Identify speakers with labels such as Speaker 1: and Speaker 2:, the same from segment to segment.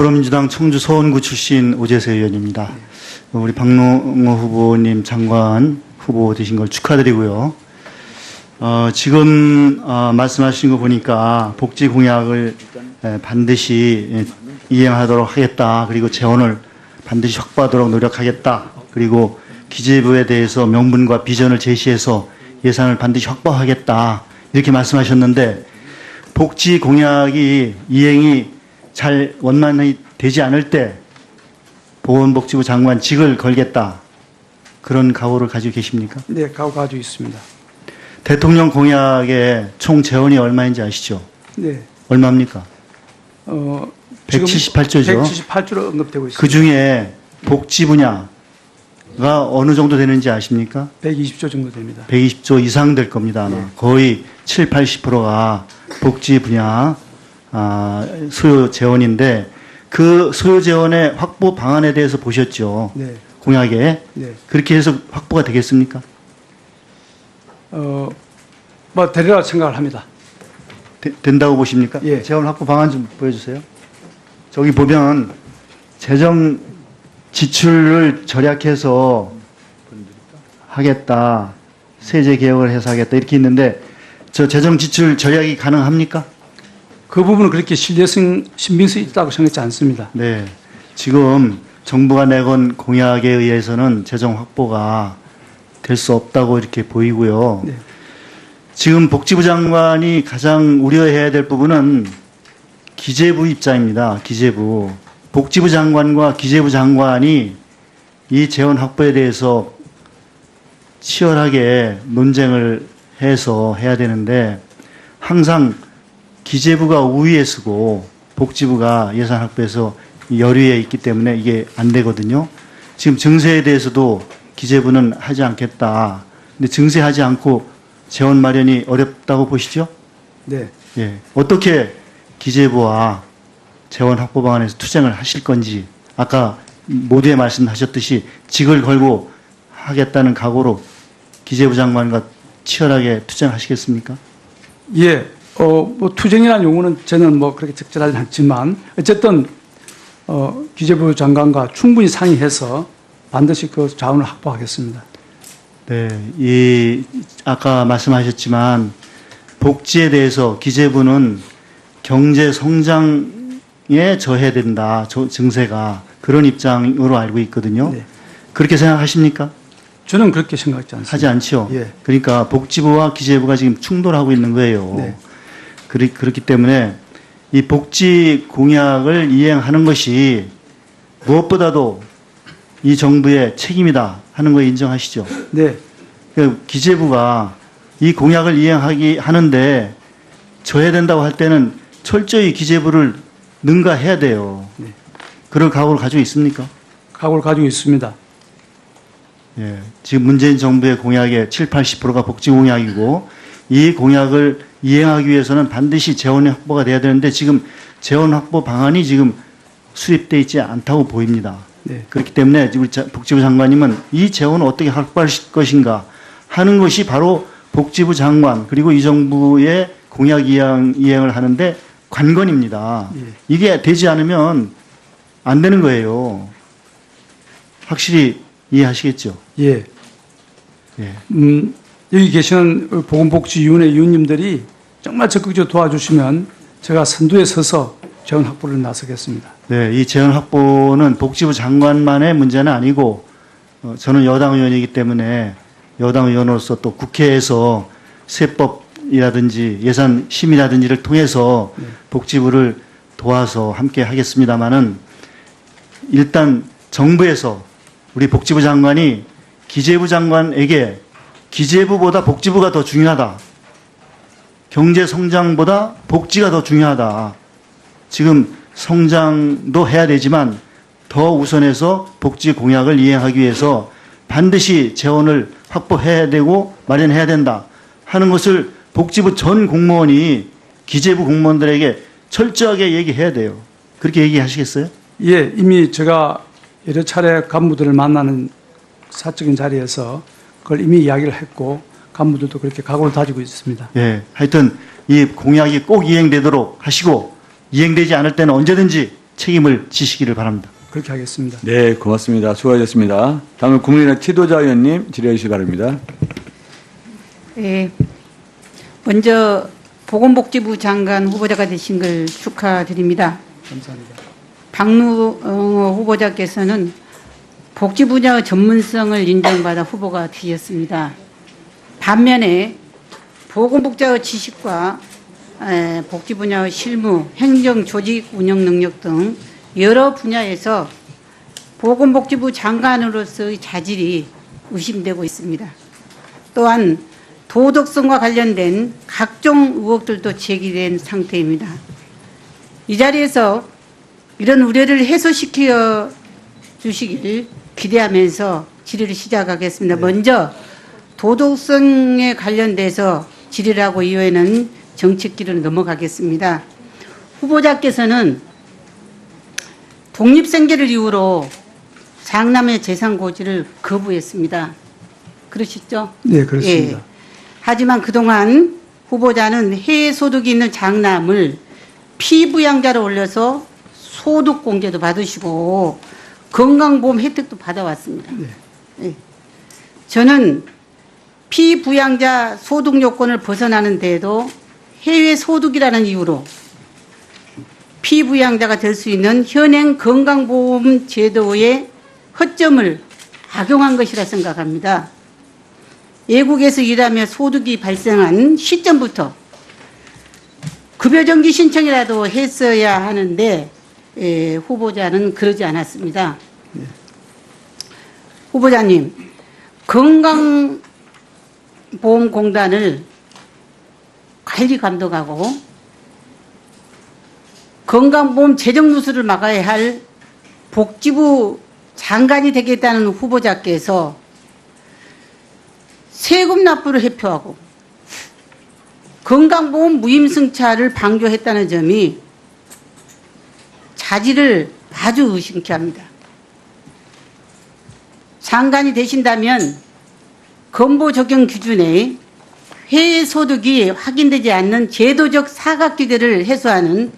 Speaker 1: 더불어민주당 청주 서원구 출신 오재세 의원입니다. 우리 박능호 후보님 장관 후보 되신 걸 축하드리고요. 지금 말씀하신 거 보니까 복지 공약을 반드시 이행하도록 하겠다. 그리고 재원을 반드시 확보하도록 노력하겠다. 그리고 기재부에 대해서 명분과 비전을 제시해서 예산을 반드시 확보하겠다. 이렇게 말씀하셨는데 복지 공약이 이행이 잘 원만히 되지 않을 때 보건복지부 장관직을 걸겠다. 그런 각오를 가지고 계십니까?
Speaker 2: 네, 각오 가지고 있습니다.
Speaker 1: 대통령 공약의 총 재원이 얼마인지 아시죠?
Speaker 2: 네.
Speaker 1: 얼마입니까?
Speaker 2: 178조죠.
Speaker 1: 178조죠.
Speaker 2: 178조로 언급되고 있습니다.
Speaker 1: 그 중에 복지 분야가 어느 정도 되는지 아십니까?
Speaker 2: 120조 정도 됩니다.
Speaker 1: 120조 이상 될 겁니다. 아마.
Speaker 2: 네.
Speaker 1: 거의 7, 80%가 복지 분야 수요 재원인데 그 수요 재원의 확보 방안에 대해서 보셨죠?
Speaker 2: 네.
Speaker 1: 공약에.
Speaker 2: 네.
Speaker 1: 그렇게 해서 확보가 되겠습니까?
Speaker 2: 되리라 생각을 합니다.
Speaker 1: 된다고 보십니까?
Speaker 2: 예.
Speaker 1: 재원 확보 방안 좀 보여주세요. 저기 보면 재정 지출을 절약해서 하겠다. 세제 개혁을 해서 하겠다. 이렇게 있는데 저 재정 지출 절약이 가능합니까?
Speaker 2: 그 부분은 그렇게 신빙성이 있다고 생각하지 않습니다.
Speaker 1: 네. 지금 정부가 내건 공약에 의해서는 재정 확보가 될 수 없다고 이렇게 보이고요.
Speaker 2: 네.
Speaker 1: 지금 복지부 장관이 가장 우려해야 될 부분은 기재부 입장입니다. 기재부. 복지부 장관과 기재부 장관이 이 재원 확보에 대해서 치열하게 논쟁을 해서 해야 되는데 항상 기재부가 우위에 서고 복지부가 예산 확보에서 열위에 있기 때문에 이게 안 되거든요. 지금 증세에 대해서도 기재부는 하지 않겠다. 근데 증세하지 않고 재원 마련이 어렵다고 보시죠?
Speaker 2: 네.
Speaker 1: 예. 어떻게 기재부와 재원 확보 방안에서 투쟁을 하실 건지 아까 모두에 말씀하셨듯이 직을 걸고 하겠다는 각오로 기재부 장관과 치열하게 투쟁하시겠습니까?
Speaker 2: 예. 투쟁이라는 용어는 저는 그렇게 적절하지 않지만 어쨌든 기재부 장관과 충분히 상의해서 반드시 그 자원을 확보하겠습니다.
Speaker 1: 네, 아까 말씀하셨지만 복지에 대해서 기재부는 경제 성장에 져야 된다. 증세가 그런 입장으로 알고 있거든요.
Speaker 2: 네.
Speaker 1: 그렇게 생각하십니까?
Speaker 2: 저는 그렇게 생각하지 않습니다.
Speaker 1: 하지 않죠.
Speaker 2: 예.
Speaker 1: 그러니까 복지부와 기재부가 지금 충돌하고 있는 거예요.
Speaker 2: 네.
Speaker 1: 그렇기 때문에 이 복지 공약을 이행하는 것이 무엇보다도 이 정부의 책임이다 하는 거 인정하시죠?
Speaker 2: 네.
Speaker 1: 기재부가 이 공약을 하는데 져야 된다고 할 때는 철저히 기재부를 능가해야 돼요.
Speaker 2: 네.
Speaker 1: 그럴 각오를 가지고 있습니까?
Speaker 2: 각오를 가지고 있습니다.
Speaker 1: 예. 지금 문재인 정부의 공약의 7, 80%가 복지 공약이고 이 공약을 이행하기 위해서는 반드시 재원 확보가 돼야 되는데 지금 재원 확보 방안이 지금 수립되어 있지 않다고 보입니다.
Speaker 2: 네.
Speaker 1: 그렇기 때문에 우리 복지부 장관님은 이 재원을 어떻게 확보하실 것인가 하는 것이 바로 복지부 장관 그리고 이 정부의 공약 이행을 하는데 관건입니다.
Speaker 2: 예.
Speaker 1: 이게 되지 않으면 안 되는 거예요. 확실히 이해하시겠죠?
Speaker 2: 예.
Speaker 1: 예.
Speaker 2: 여기 계시는 보건복지위원회 위원님들이 정말 적극적으로 도와주시면 제가 선두에 서서 재원 확보를 나서겠습니다.
Speaker 1: 네, 이 재원 확보는 복지부 장관만의 문제는 아니고 저는 여당 의원이기 때문에 여당 의원으로서 또 국회에서 세법이라든지 예산 심의라든지를 통해서 복지부를 도와서 함께 하겠습니다마는 일단 정부에서 우리 복지부 장관이 기재부 장관에게 기재부보다 복지부가 더 중요하다. 경제 성장보다 복지가 더 중요하다. 지금 성장도 해야 되지만 더 우선해서 복지 공약을 이행하기 위해서 반드시 재원을 확보해야 되고 마련해야 된다 하는 것을 복지부 전 공무원이 기재부 공무원들에게 철저하게 얘기해야 돼요. 그렇게 얘기하시겠어요?
Speaker 2: 예, 이미 제가 여러 차례 간부들을 만나는 사적인 자리에서 그걸 이미 이야기를 했고 간부들도 그렇게 각오를 다지고 있습니다.
Speaker 1: 예, 하여튼 이 공약이 꼭 이행되도록 하시고 이행되지 않을 때는 언제든지 책임을 지시기를 바랍니다.
Speaker 2: 그렇게 하겠습니다.
Speaker 3: 네, 고맙습니다. 수고하셨습니다. 다음은 국민의당 티도자 의원님 질의해 주시기 바랍니다.
Speaker 4: 예. 먼저 보건복지부 장관 후보자가 되신 걸 축하드립니다.
Speaker 2: 감사합니다.
Speaker 4: 박누 후보자께서는 복지 분야 전문성을 인정받아 후보가 되셨습니다. 반면에 보건복지의 지식과 복지 분야의 실무, 행정, 조직, 운영 능력 등 여러 분야에서 보건복지부 장관으로서의 자질이 의심되고 있습니다. 또한 도덕성과 관련된 각종 의혹들도 제기된 상태입니다. 이 자리에서 이런 우려를 해소시켜 주시길 기대하면서 질의를 시작하겠습니다. 먼저 도덕성에 관련돼서 질의를 하고 이후에는 정책기로 넘어가겠습니다. 후보자께서는 독립생계를 이유로 장남의 재산 고지를 거부했습니다. 그러시죠?
Speaker 2: 네, 그렇습니다.
Speaker 4: 예. 하지만 그동안 후보자는 해외 소득이 있는 장남을 피부양자로 올려서 소득 공제도 받으시고 건강보험 혜택도 받아왔습니다.
Speaker 2: 네.
Speaker 4: 예. 저는 피부양자 소득 요건을 벗어나는 데에도 해외 소득이라는 이유로 피부양자가 될 수 있는 현행 건강보험 제도의 허점을 악용한 것이라 생각합니다. 외국에서 일하며 소득이 발생한 시점부터 급여정지 신청이라도 했어야 하는데 후보자는 그러지 않았습니다.
Speaker 2: 네.
Speaker 4: 후보자님, 건강보험공단을 관리 감독하고 건강보험 재정 누수를 막아야 할 복지부 장관이 되겠다는 후보자께서 세금 납부를 회피하고 건강보험 무임승차를 방조했다는 점이 자질을 아주 의심케 합니다. 장관이 되신다면 건보 적용 기준에 해외 소득이 확인되지 않는 제도적 사각지대를 해소하는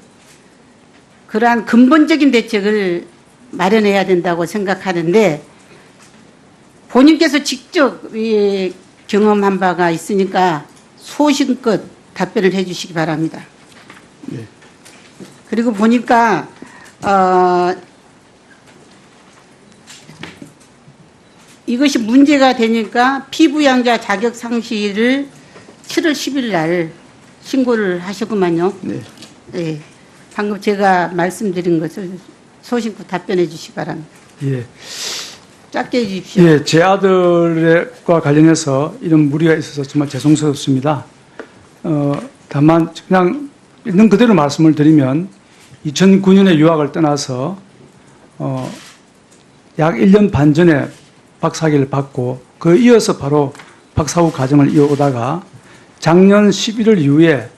Speaker 4: 그러한 근본적인 대책을 마련해야 된다고 생각하는데 본인께서 직접 경험한 바가 있으니까 소신껏 답변을 해 주시기 바랍니다.
Speaker 2: 네.
Speaker 4: 그리고 보니까 이것이 문제가 되니까 피부양자 자격 상실을 7월 10일 날 신고를 하셨구만요.
Speaker 2: 네.
Speaker 4: 네. 방금 제가 말씀드린 것을 소신껏 답변해 주시기 바랍니다.
Speaker 2: 예.
Speaker 4: 짧게 해 주십시오.
Speaker 2: 예, 제 아들과 관련해서 이런 무리가 있어서 정말 죄송스럽습니다. 다만 그냥 있는 그대로 말씀을 드리면 2009년에 유학을 떠나서 약 1년 반 전에 박사학위를 받고 그 이어서 바로 박사후 과정을 이어오다가 작년 11월 이후에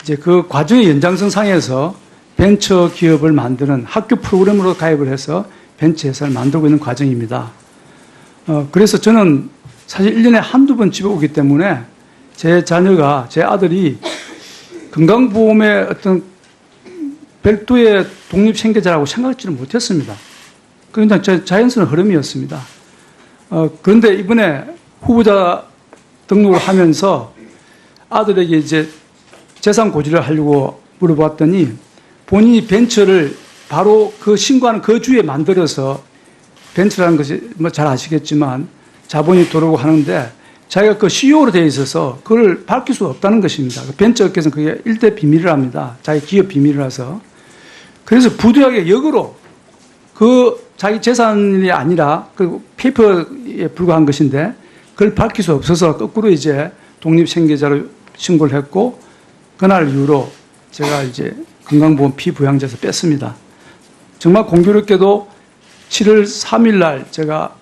Speaker 2: 이제 그 과정의 연장선상에서 벤처 기업을 만드는 학교 프로그램으로 가입을 해서 벤처 회사를 만들고 있는 과정입니다. 그래서 저는 사실 1년에 한두 번 집에 오기 때문에 제 자녀가, 제 아들이 건강보험의 어떤 별도의 독립생계자라고 생각지는 못했습니다. 그냥 자연스러운 흐름이었습니다. 그런데 이번에 후보자 등록을 하면서 아들에게 이제 재산 고지를 하려고 물어봤더니 본인이 벤처를 바로 그 신고하는 그 주에 만들어서 벤처라는 것이 뭐 잘 아시겠지만 자본이 들어오고 하는데 자기가 그 CEO로 되어 있어서 그걸 밝힐 수가 없다는 것입니다. 벤처 업계에서는 그게 일대 비밀을 합니다. 자기 기업 비밀이라서. 그래서 부도하게 역으로 그 자기 재산이 아니라 그 페이퍼에 불과한 것인데 그걸 밝힐 수 없어서 거꾸로 이제 독립생계자로 신고를 했고 그날 이후로 제가 이제 건강보험 피부양자에서 뺐습니다. 정말 공교롭게도 7월 3일 날 제가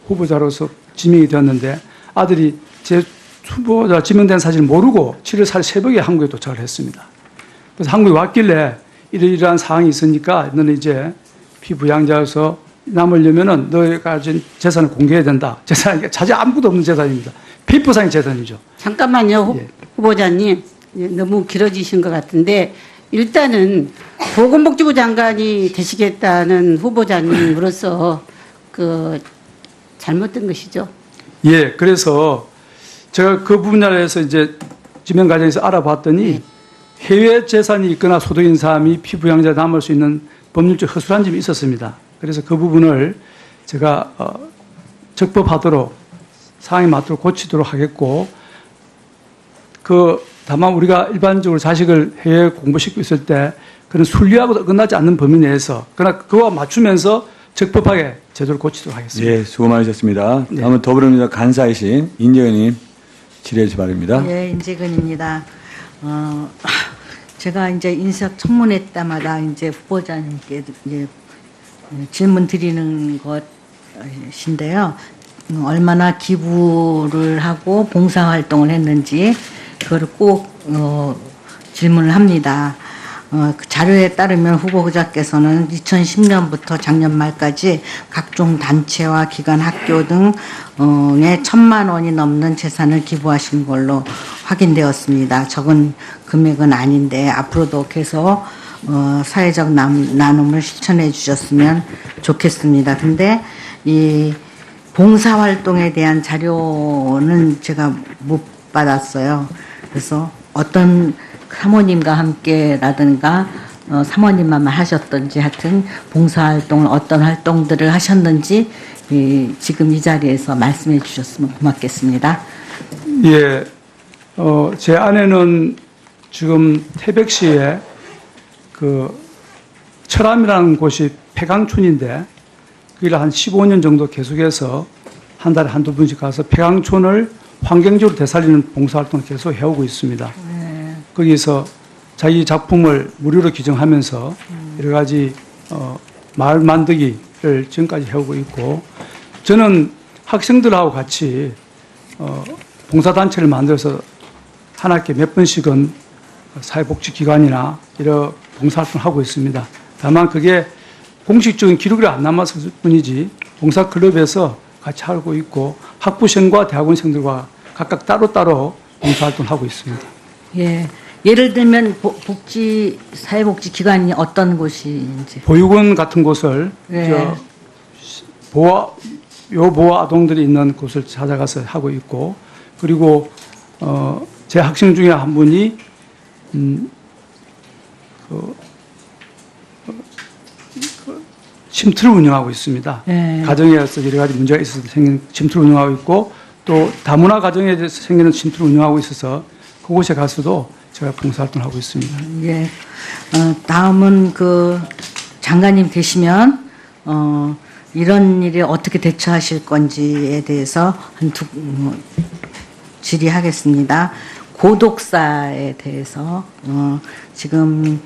Speaker 2: 후보자로서 지명이 되었는데 아들이 제 후보자 지명된 사실을 모르고 7월 4일 새벽에 한국에 도착을 했습니다. 그래서 한국에 왔길래 이러이러한 사항이 있으니까 너는 이제 피부양자여서 남으려면은 너가 가진 재산을 공개해야 된다. 재산이 자제 아무것도 없는 재산입니다. 페이퍼상의 재산이죠.
Speaker 4: 잠깐만요,
Speaker 2: 예.
Speaker 4: 후보자님. 예, 너무 길어지신 것 같은데 일단은 보건복지부 장관이 되시겠다는 후보자님으로서 그 잘못된 것이죠.
Speaker 2: 예, 그래서 제가 그 분야에서 이제 지명 과정에서 알아봤더니 해외 재산이 있거나 소득인 사람이 피부 양자에 남을 수 있는 법률적 허술한 점이 있었습니다. 그래서 그 부분을 제가 적법하도록 상황에 맞도록 고치도록 하겠고, 다만 우리가 일반적으로 자식을 해외 공부시키고 있을 때 그런 순리하고 끝나지 않는 범위 내에서 그러나 그와 맞추면서 적법하게 제도를 고치도록 하겠습니다.
Speaker 3: 예, 수고 많으셨습니다. 다음은 더불어민주당 간사이신 인재현님 질의해 주시 바랍니다.
Speaker 5: 예, 인재근입니다. 제가 이제 인석 청문회 때마다 이제 후보자님께 이제 질문 드리는 것인데요. 얼마나 기부를 하고 봉사활동을 했는지 그거를 꼭 질문을 합니다. 그 자료에 따르면 후보자께서는 2010년부터 작년 말까지 각종 단체와 기관, 학교 등에 1,000만 원이 넘는 재산을 기부하신 걸로 확인되었습니다. 적은 금액은 아닌데 앞으로도 계속 사회적 나눔을 실천해 주셨으면 좋겠습니다. 근데 이 봉사활동에 대한 자료는 제가 못 받았어요. 그래서 어떤 사모님과 함께라든가 사모님만 하셨던지 하여튼 봉사활동을 어떤 활동들을 하셨는지 지금 이 자리에서 말씀해 주셨으면 고맙겠습니다.
Speaker 2: 예, 제 아내는 지금 태백시에 그 철암이라는 곳이 폐강촌인데 거기를 한 15년 정도 계속해서 한 달에 한두 번씩 가서 폐강촌을 환경적으로 되살리는 봉사활동을 계속 해오고 있습니다. 거기서 자기 작품을 무료로 기증하면서 여러 가지 마을 만들기를 지금까지 해오고 있고, 저는 학생들하고 같이 봉사단체를 만들어서 한 학기에 몇 번씩은 사회복지기관이나 이런 봉사활동을 하고 있습니다. 다만 그게 공식적인 기록이 안 남았을 뿐이지 봉사클럽에서 같이 하고 있고 학부생과 대학원생들과 각각 따로따로 봉사활동을 하고 있습니다.
Speaker 5: 예. 예를 들면 사회복지기관이 어떤 곳인지.
Speaker 2: 보육원 같은 곳을
Speaker 5: 네.
Speaker 2: 보호 아동들이 있는 곳을 찾아가서 하고 있고, 그리고 제 학생 중에 한 분이 쉼터를 운영하고 있습니다.
Speaker 5: 네.
Speaker 2: 가정에서 여러 가지 문제가 있어서 생긴 쉼터를 운영하고 있고, 또 다문화 가정에 대해서 생기는 쉼터를 운영하고 있어서 그곳에 가서도 제가 봉사활동을 하고 있습니다.
Speaker 5: 예. 다음은 그 장관님 되시면 이런 일에 어떻게 대처하실 건지에 대해서 질의하겠습니다. 고독사에 대해서 지금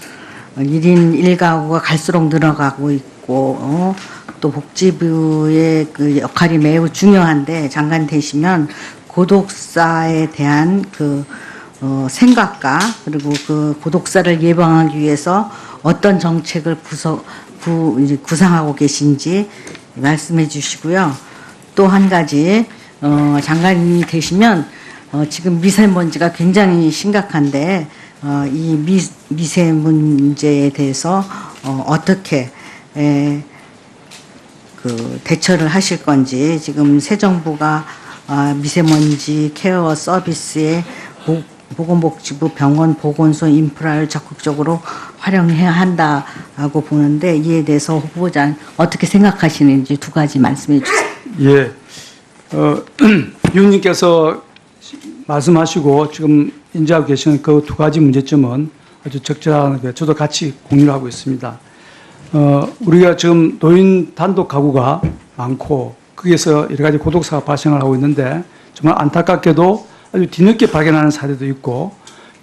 Speaker 5: 1인 1가구가 갈수록 늘어가고 있고 또 복지부의 그 역할이 매우 중요한데 장관 되시면 고독사에 대한 그 생각과 그리고 그 고독사를 예방하기 위해서 어떤 정책을 구상하고 계신지 말씀해 주시고요. 또 한 가지 장관이 되시면 지금 미세먼지가 굉장히 심각한데 이 미세문제에 대해서 어떻게 그 대처를 하실 건지, 지금 새 정부가 미세먼지 케어 서비스에 보건복지부 병원 보건소 인프라를 적극적으로 활용해야 한다고 보는데 이에 대해서 후보자 어떻게 생각하시는지 두 가지 말씀해 주세요.
Speaker 2: 예, 위원님께서 말씀하시고 지금 인지하고 계시는 그 두 가지 문제점은 아주 적절하게 저도 같이 공유를 하고 있습니다. 우리가 지금 노인 단독 가구가 많고 거기에서 여러 가지 고독사가 발생을 하고 있는데 정말 안타깝게도 아주 뒤늦게 발견하는 사례도 있고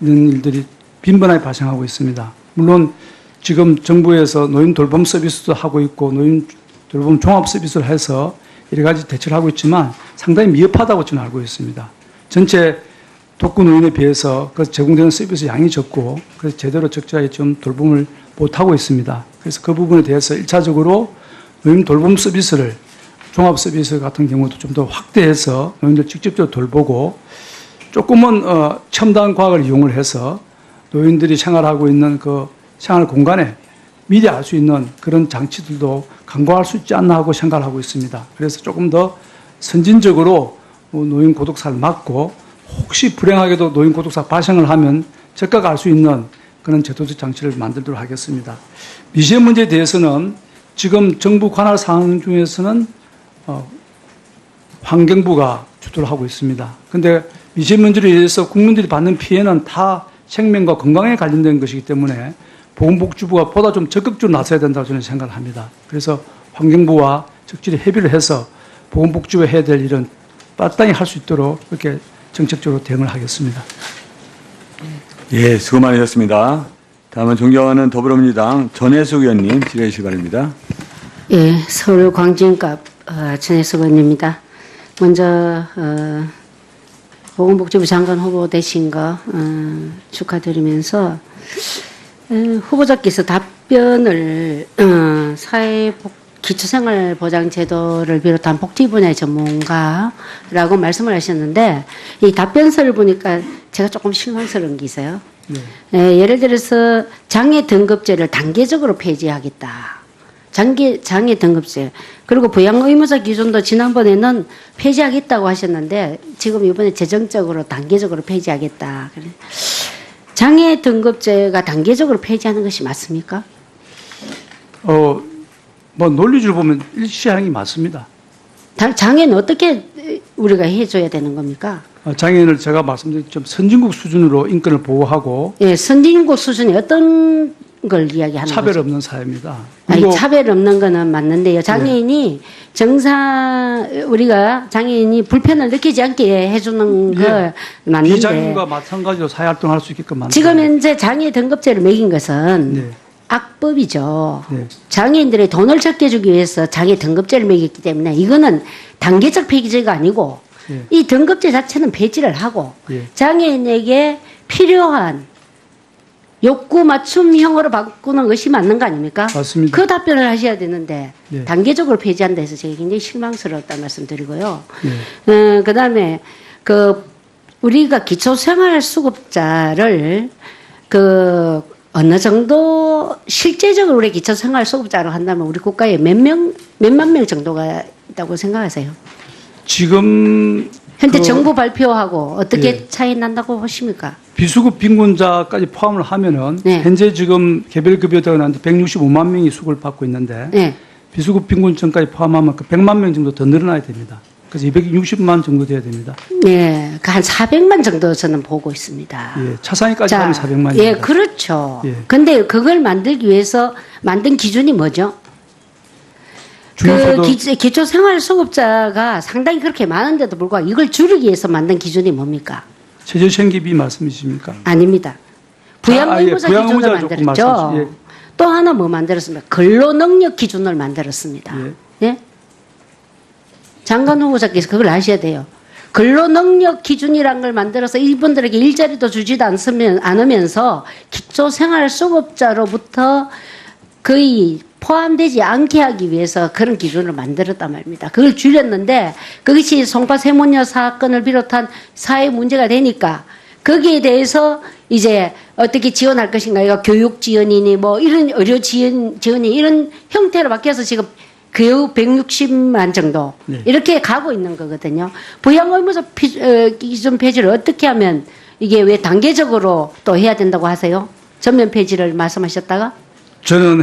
Speaker 2: 이런 일들이 빈번하게 발생하고 있습니다. 물론 지금 정부에서 노인 돌봄 서비스도 하고 있고 노인 돌봄 종합 서비스를 해서 여러 가지 대처를 하고 있지만 상당히 미흡하다고 저는 알고 있습니다. 전체 독거 노인에 비해서 그 제공되는 서비스 양이 적고 그래서 제대로 적절하게 좀 돌봄을 못하고 있습니다. 그래서 그 부분에 대해서 1차적으로 노인 돌봄 서비스를 종합 서비스 같은 경우도 좀 더 확대해서 노인들 직접적으로 돌보고 조금은 첨단 과학을 이용을 해서 노인들이 생활하고 있는 그 생활 공간에 미리 알 수 있는 그런 장치들도 강구할 수 있지 않나 하고 생각을 하고 있습니다. 그래서 조금 더 선진적으로 노인 고독사를 막고 혹시 불행하게도 노인 고독사 발생을 하면 즉각 알 수 있는 그런 제도적 장치를 만들도록 하겠습니다. 미세 문제에 대해서는 지금 정부 관할 사항 중에서는 환경부가 주도를 하고 있습니다. 그런데 미세 문제로 인해서 국민들이 받는 피해는 다 생명과 건강에 관련된 것이기 때문에 보건복지부가 보다 좀 적극적으로 나서야 된다고 저는 생각을 합니다. 그래서 환경부와 적절히 협의를 해서 보건복지부가 해야 될 일은 마땅히 할 수 있도록 그렇게 정책적으로 대응을 하겠습니다.
Speaker 3: 예, 수고 많으셨습니다. 다음은 존경하는 더불어민주당 전혜숙 의원님 질의해 주시기 바랍니다.
Speaker 6: 예, 서울 광진갑 전혜숙 의원입니다. 먼저 보건복지부 장관 후보 되신 거 축하드리면서 후보자께서 답변을 기초생활보장제도를 비롯한 복지 분야의 전문가라고 말씀을 하셨는데 이 답변서를 보니까 제가 조금 실망스러운 게 있어요. 네, 예를 들어서 장애 등급제를 단계적으로 폐지하겠다. 장애 등급제. 그리고 부양 의무자 기준도 지난번에는 폐지하겠다고 하셨는데 지금 이번에 재정적으로 단계적으로 폐지하겠다. 장애 등급제가 단계적으로 폐지하는 것이 맞습니까?
Speaker 2: 뭐 논리적으로 보면 일치하는 게 맞습니다.
Speaker 6: 장애는 어떻게 우리가 해줘야 되는 겁니까?
Speaker 2: 장애인을 제가 말씀드린 좀 선진국 수준으로 인권을 보호하고
Speaker 6: 예, 선진국 수준이 어떤 걸 이야기하는
Speaker 2: 차별
Speaker 6: 거죠?
Speaker 2: 없는 사회입니다.
Speaker 6: 아니,
Speaker 2: 그리고
Speaker 6: 차별 없는 거는 맞는데요. 장애인이 우리가 장애인이 불편을 느끼지 않게 해주는 거 맞는데.
Speaker 2: 비장애인과 마찬가지로 사회활동할 수 있게끔 만든
Speaker 6: 지금 현재 장애 등급제를 매긴 것은
Speaker 2: 네.
Speaker 6: 악법이죠.
Speaker 2: 네.
Speaker 6: 장애인들의 돈을 적게 주기 위해서 장애 등급제를 매겼기 때문에 이거는 단계적 폐지가 아니고
Speaker 2: 예.
Speaker 6: 이 등급제 자체는 폐지를 하고
Speaker 2: 예.
Speaker 6: 장애인에게 필요한 욕구 맞춤형으로 바꾸는 것이 맞는 거 아닙니까?
Speaker 2: 맞습니다.
Speaker 6: 그 답변을 하셔야 되는데
Speaker 2: 네.
Speaker 6: 단계적으로 폐지한다 해서 제가 굉장히 실망스러웠다는 말씀드리고요.
Speaker 2: 네.
Speaker 6: 그다음에 우리가 기초생활수급자를 어느 정도 실제적으로 우리 기초생활수급자로 한다면 우리 국가에 몇만 명 정도가 있다고 생각하세요?
Speaker 2: 지금
Speaker 6: 현재 정부 발표하고 어떻게
Speaker 2: 예.
Speaker 6: 차이 난다고 보십니까?
Speaker 2: 비수급 빈곤자까지 포함을 하면은
Speaker 6: 네.
Speaker 2: 현재 지금 개별급여자가 나는데 165만 명이 수급을 받고 있는데
Speaker 6: 네.
Speaker 2: 비수급 빈곤층까지 포함하면 그 100만 명 정도 더 늘어나야 됩니다. 그래서 260만 정도 돼야 됩니다.
Speaker 6: 네, 한 400만 정도 저는 보고 있습니다.
Speaker 2: 예, 차상위까지 하면 400만입니다.
Speaker 6: 예, 그렇죠.
Speaker 2: 예.
Speaker 6: 근데 그걸 만들기 위해서 만든 기준이 뭐죠?
Speaker 2: 중요소득
Speaker 6: 기초생활수급자가 상당히 그렇게 많은데도 불구하고 이걸 줄이기 위해서 만든 기준이 뭡니까?
Speaker 2: 최저생계비 말씀이십니까?
Speaker 6: 아닙니다. 부양의무자
Speaker 2: 예,
Speaker 6: 기준을
Speaker 2: 부양의무자 조금
Speaker 6: 만들었죠.
Speaker 2: 말씀, 예.
Speaker 6: 또 하나 뭐 만들었습니까? 근로능력 기준을 만들었습니다. 예? 장관 후보자께서 그걸 아셔야 돼요. 근로능력 기준이란 걸 만들어서 이분들에게 일자리도 주지도 않으면서 기초생활수급자로부터 거의 포함되지 않게 하기 위해서 그런 기준을 만들었단 말입니다. 그걸 줄였는데 그것이 송파 세모녀 사건을 비롯한 사회 문제가 되니까 거기에 대해서 이제 어떻게 지원할 것인가, 이거 교육 지원이니 뭐 이런 의료 지원이 이런 형태로 바뀌어서 지금 겨우 160만 정도
Speaker 2: 네.
Speaker 6: 이렇게 가고 있는 거거든요. 부양의무자 기준 폐지를 어떻게 하면 이게 왜 단계적으로 또 해야 된다고 하세요? 전면 폐지를 말씀하셨다가?
Speaker 2: 저는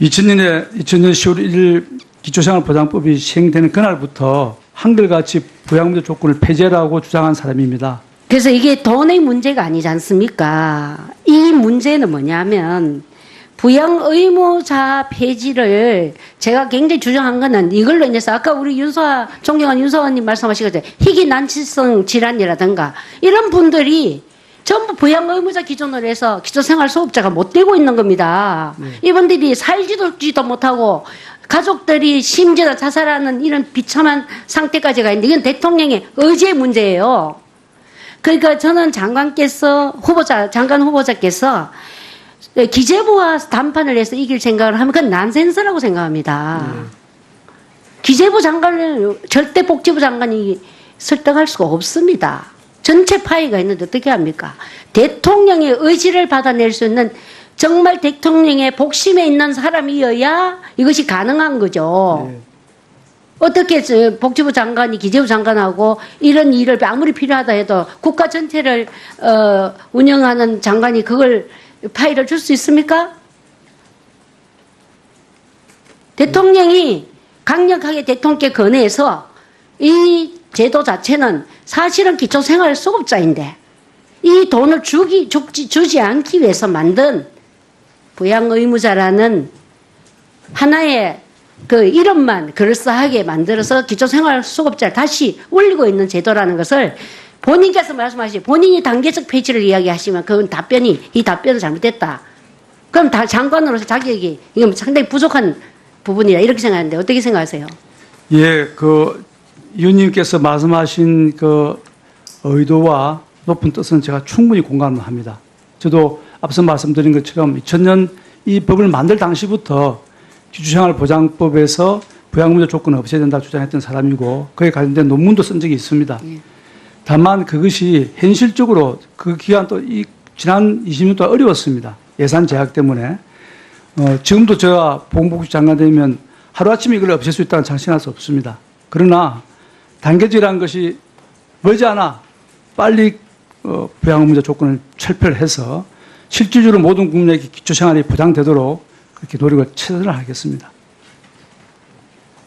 Speaker 2: 2000년 10월 1일 기초생활보장법이 시행되는 그날부터 한결같이 부양의무자 조건을 폐지하라고 주장한 사람입니다.
Speaker 6: 그래서 이게 돈의 문제가 아니지 않습니까? 이 문제는 뭐냐면 부양의무자 폐지를 제가 굉장히 주장한 거는 이걸로 인해서 아까 우리 존경한 윤소아님 말씀하시거든요. 희귀 난치성 질환이라든가 이런 분들이 전부 부양의무자 기준으로 해서 기초생활수급자가 못 되고 있는 겁니다. 이분들이 살지도 못하고 가족들이 심지어 자살하는 이런 비참한 상태까지 가 있는데 이건 대통령의 의지의 문제예요. 그러니까 저는 장관 후보자께서 기재부와 담판을 해서 이길 생각을 하면 그건 난센스라고 생각합니다. 기재부 장관을 절대 복지부 장관이 설득할 수가 없습니다. 전체 파이가 있는데 어떻게 합니까? 대통령의 의지를 받아낼 수 있는 정말 대통령의 복심에 있는 사람이어야 이것이 가능한 거죠.
Speaker 2: 예.
Speaker 6: 어떻게 복지부 장관이 기재부 장관하고 이런 일을 아무리 필요하다 해도 국가 전체를 운영하는 장관이 그걸 파일을 줄 수 있습니까? 대통령이 강력하게 대통령께 건의해서 이 제도 자체는 사실은 기초생활수급자인데 이 돈을 주지 않기 위해서 만든 부양의무자라는 하나의 그 이름만 그럴싸하게 만들어서 기초생활수급자를 다시 올리고 있는 제도라는 것을 본인께서 말씀하시죠. 본인이 단계적 폐지를 이야기하시면 그건 이 답변은 잘못됐다. 그럼 다 장관으로서 자격이 이건 상당히 부족한 부분이다. 이렇게 생각하는데 어떻게 생각하세요?
Speaker 2: 예, 그 위원님께서 말씀하신 그 의도와 높은 뜻은 제가 충분히 공감합니다. 저도 앞서 말씀드린 것처럼 2000년 이 법을 만들 당시부터 기초생활보장법에서 부양의무자 조건을 없애야 된다 주장했던 사람이고 그에 관련된 논문도 쓴 적이 있습니다. 다만 그것이 현실적으로 그 기간 또 지난 20년 동안 어려웠습니다. 예산 제약 때문에. 지금도 제가 보건복지부 장관 되면 하루아침에 이걸 없앨 수 있다는 장신할 수 없습니다. 그러나 단계적이라는 것이 머지않아 빨리 부양의무자 조건을 철폐를 해서 실질적으로 모든 국민에게 기초생활이 보장되도록 그렇게 노력을 최선을 하겠습니다.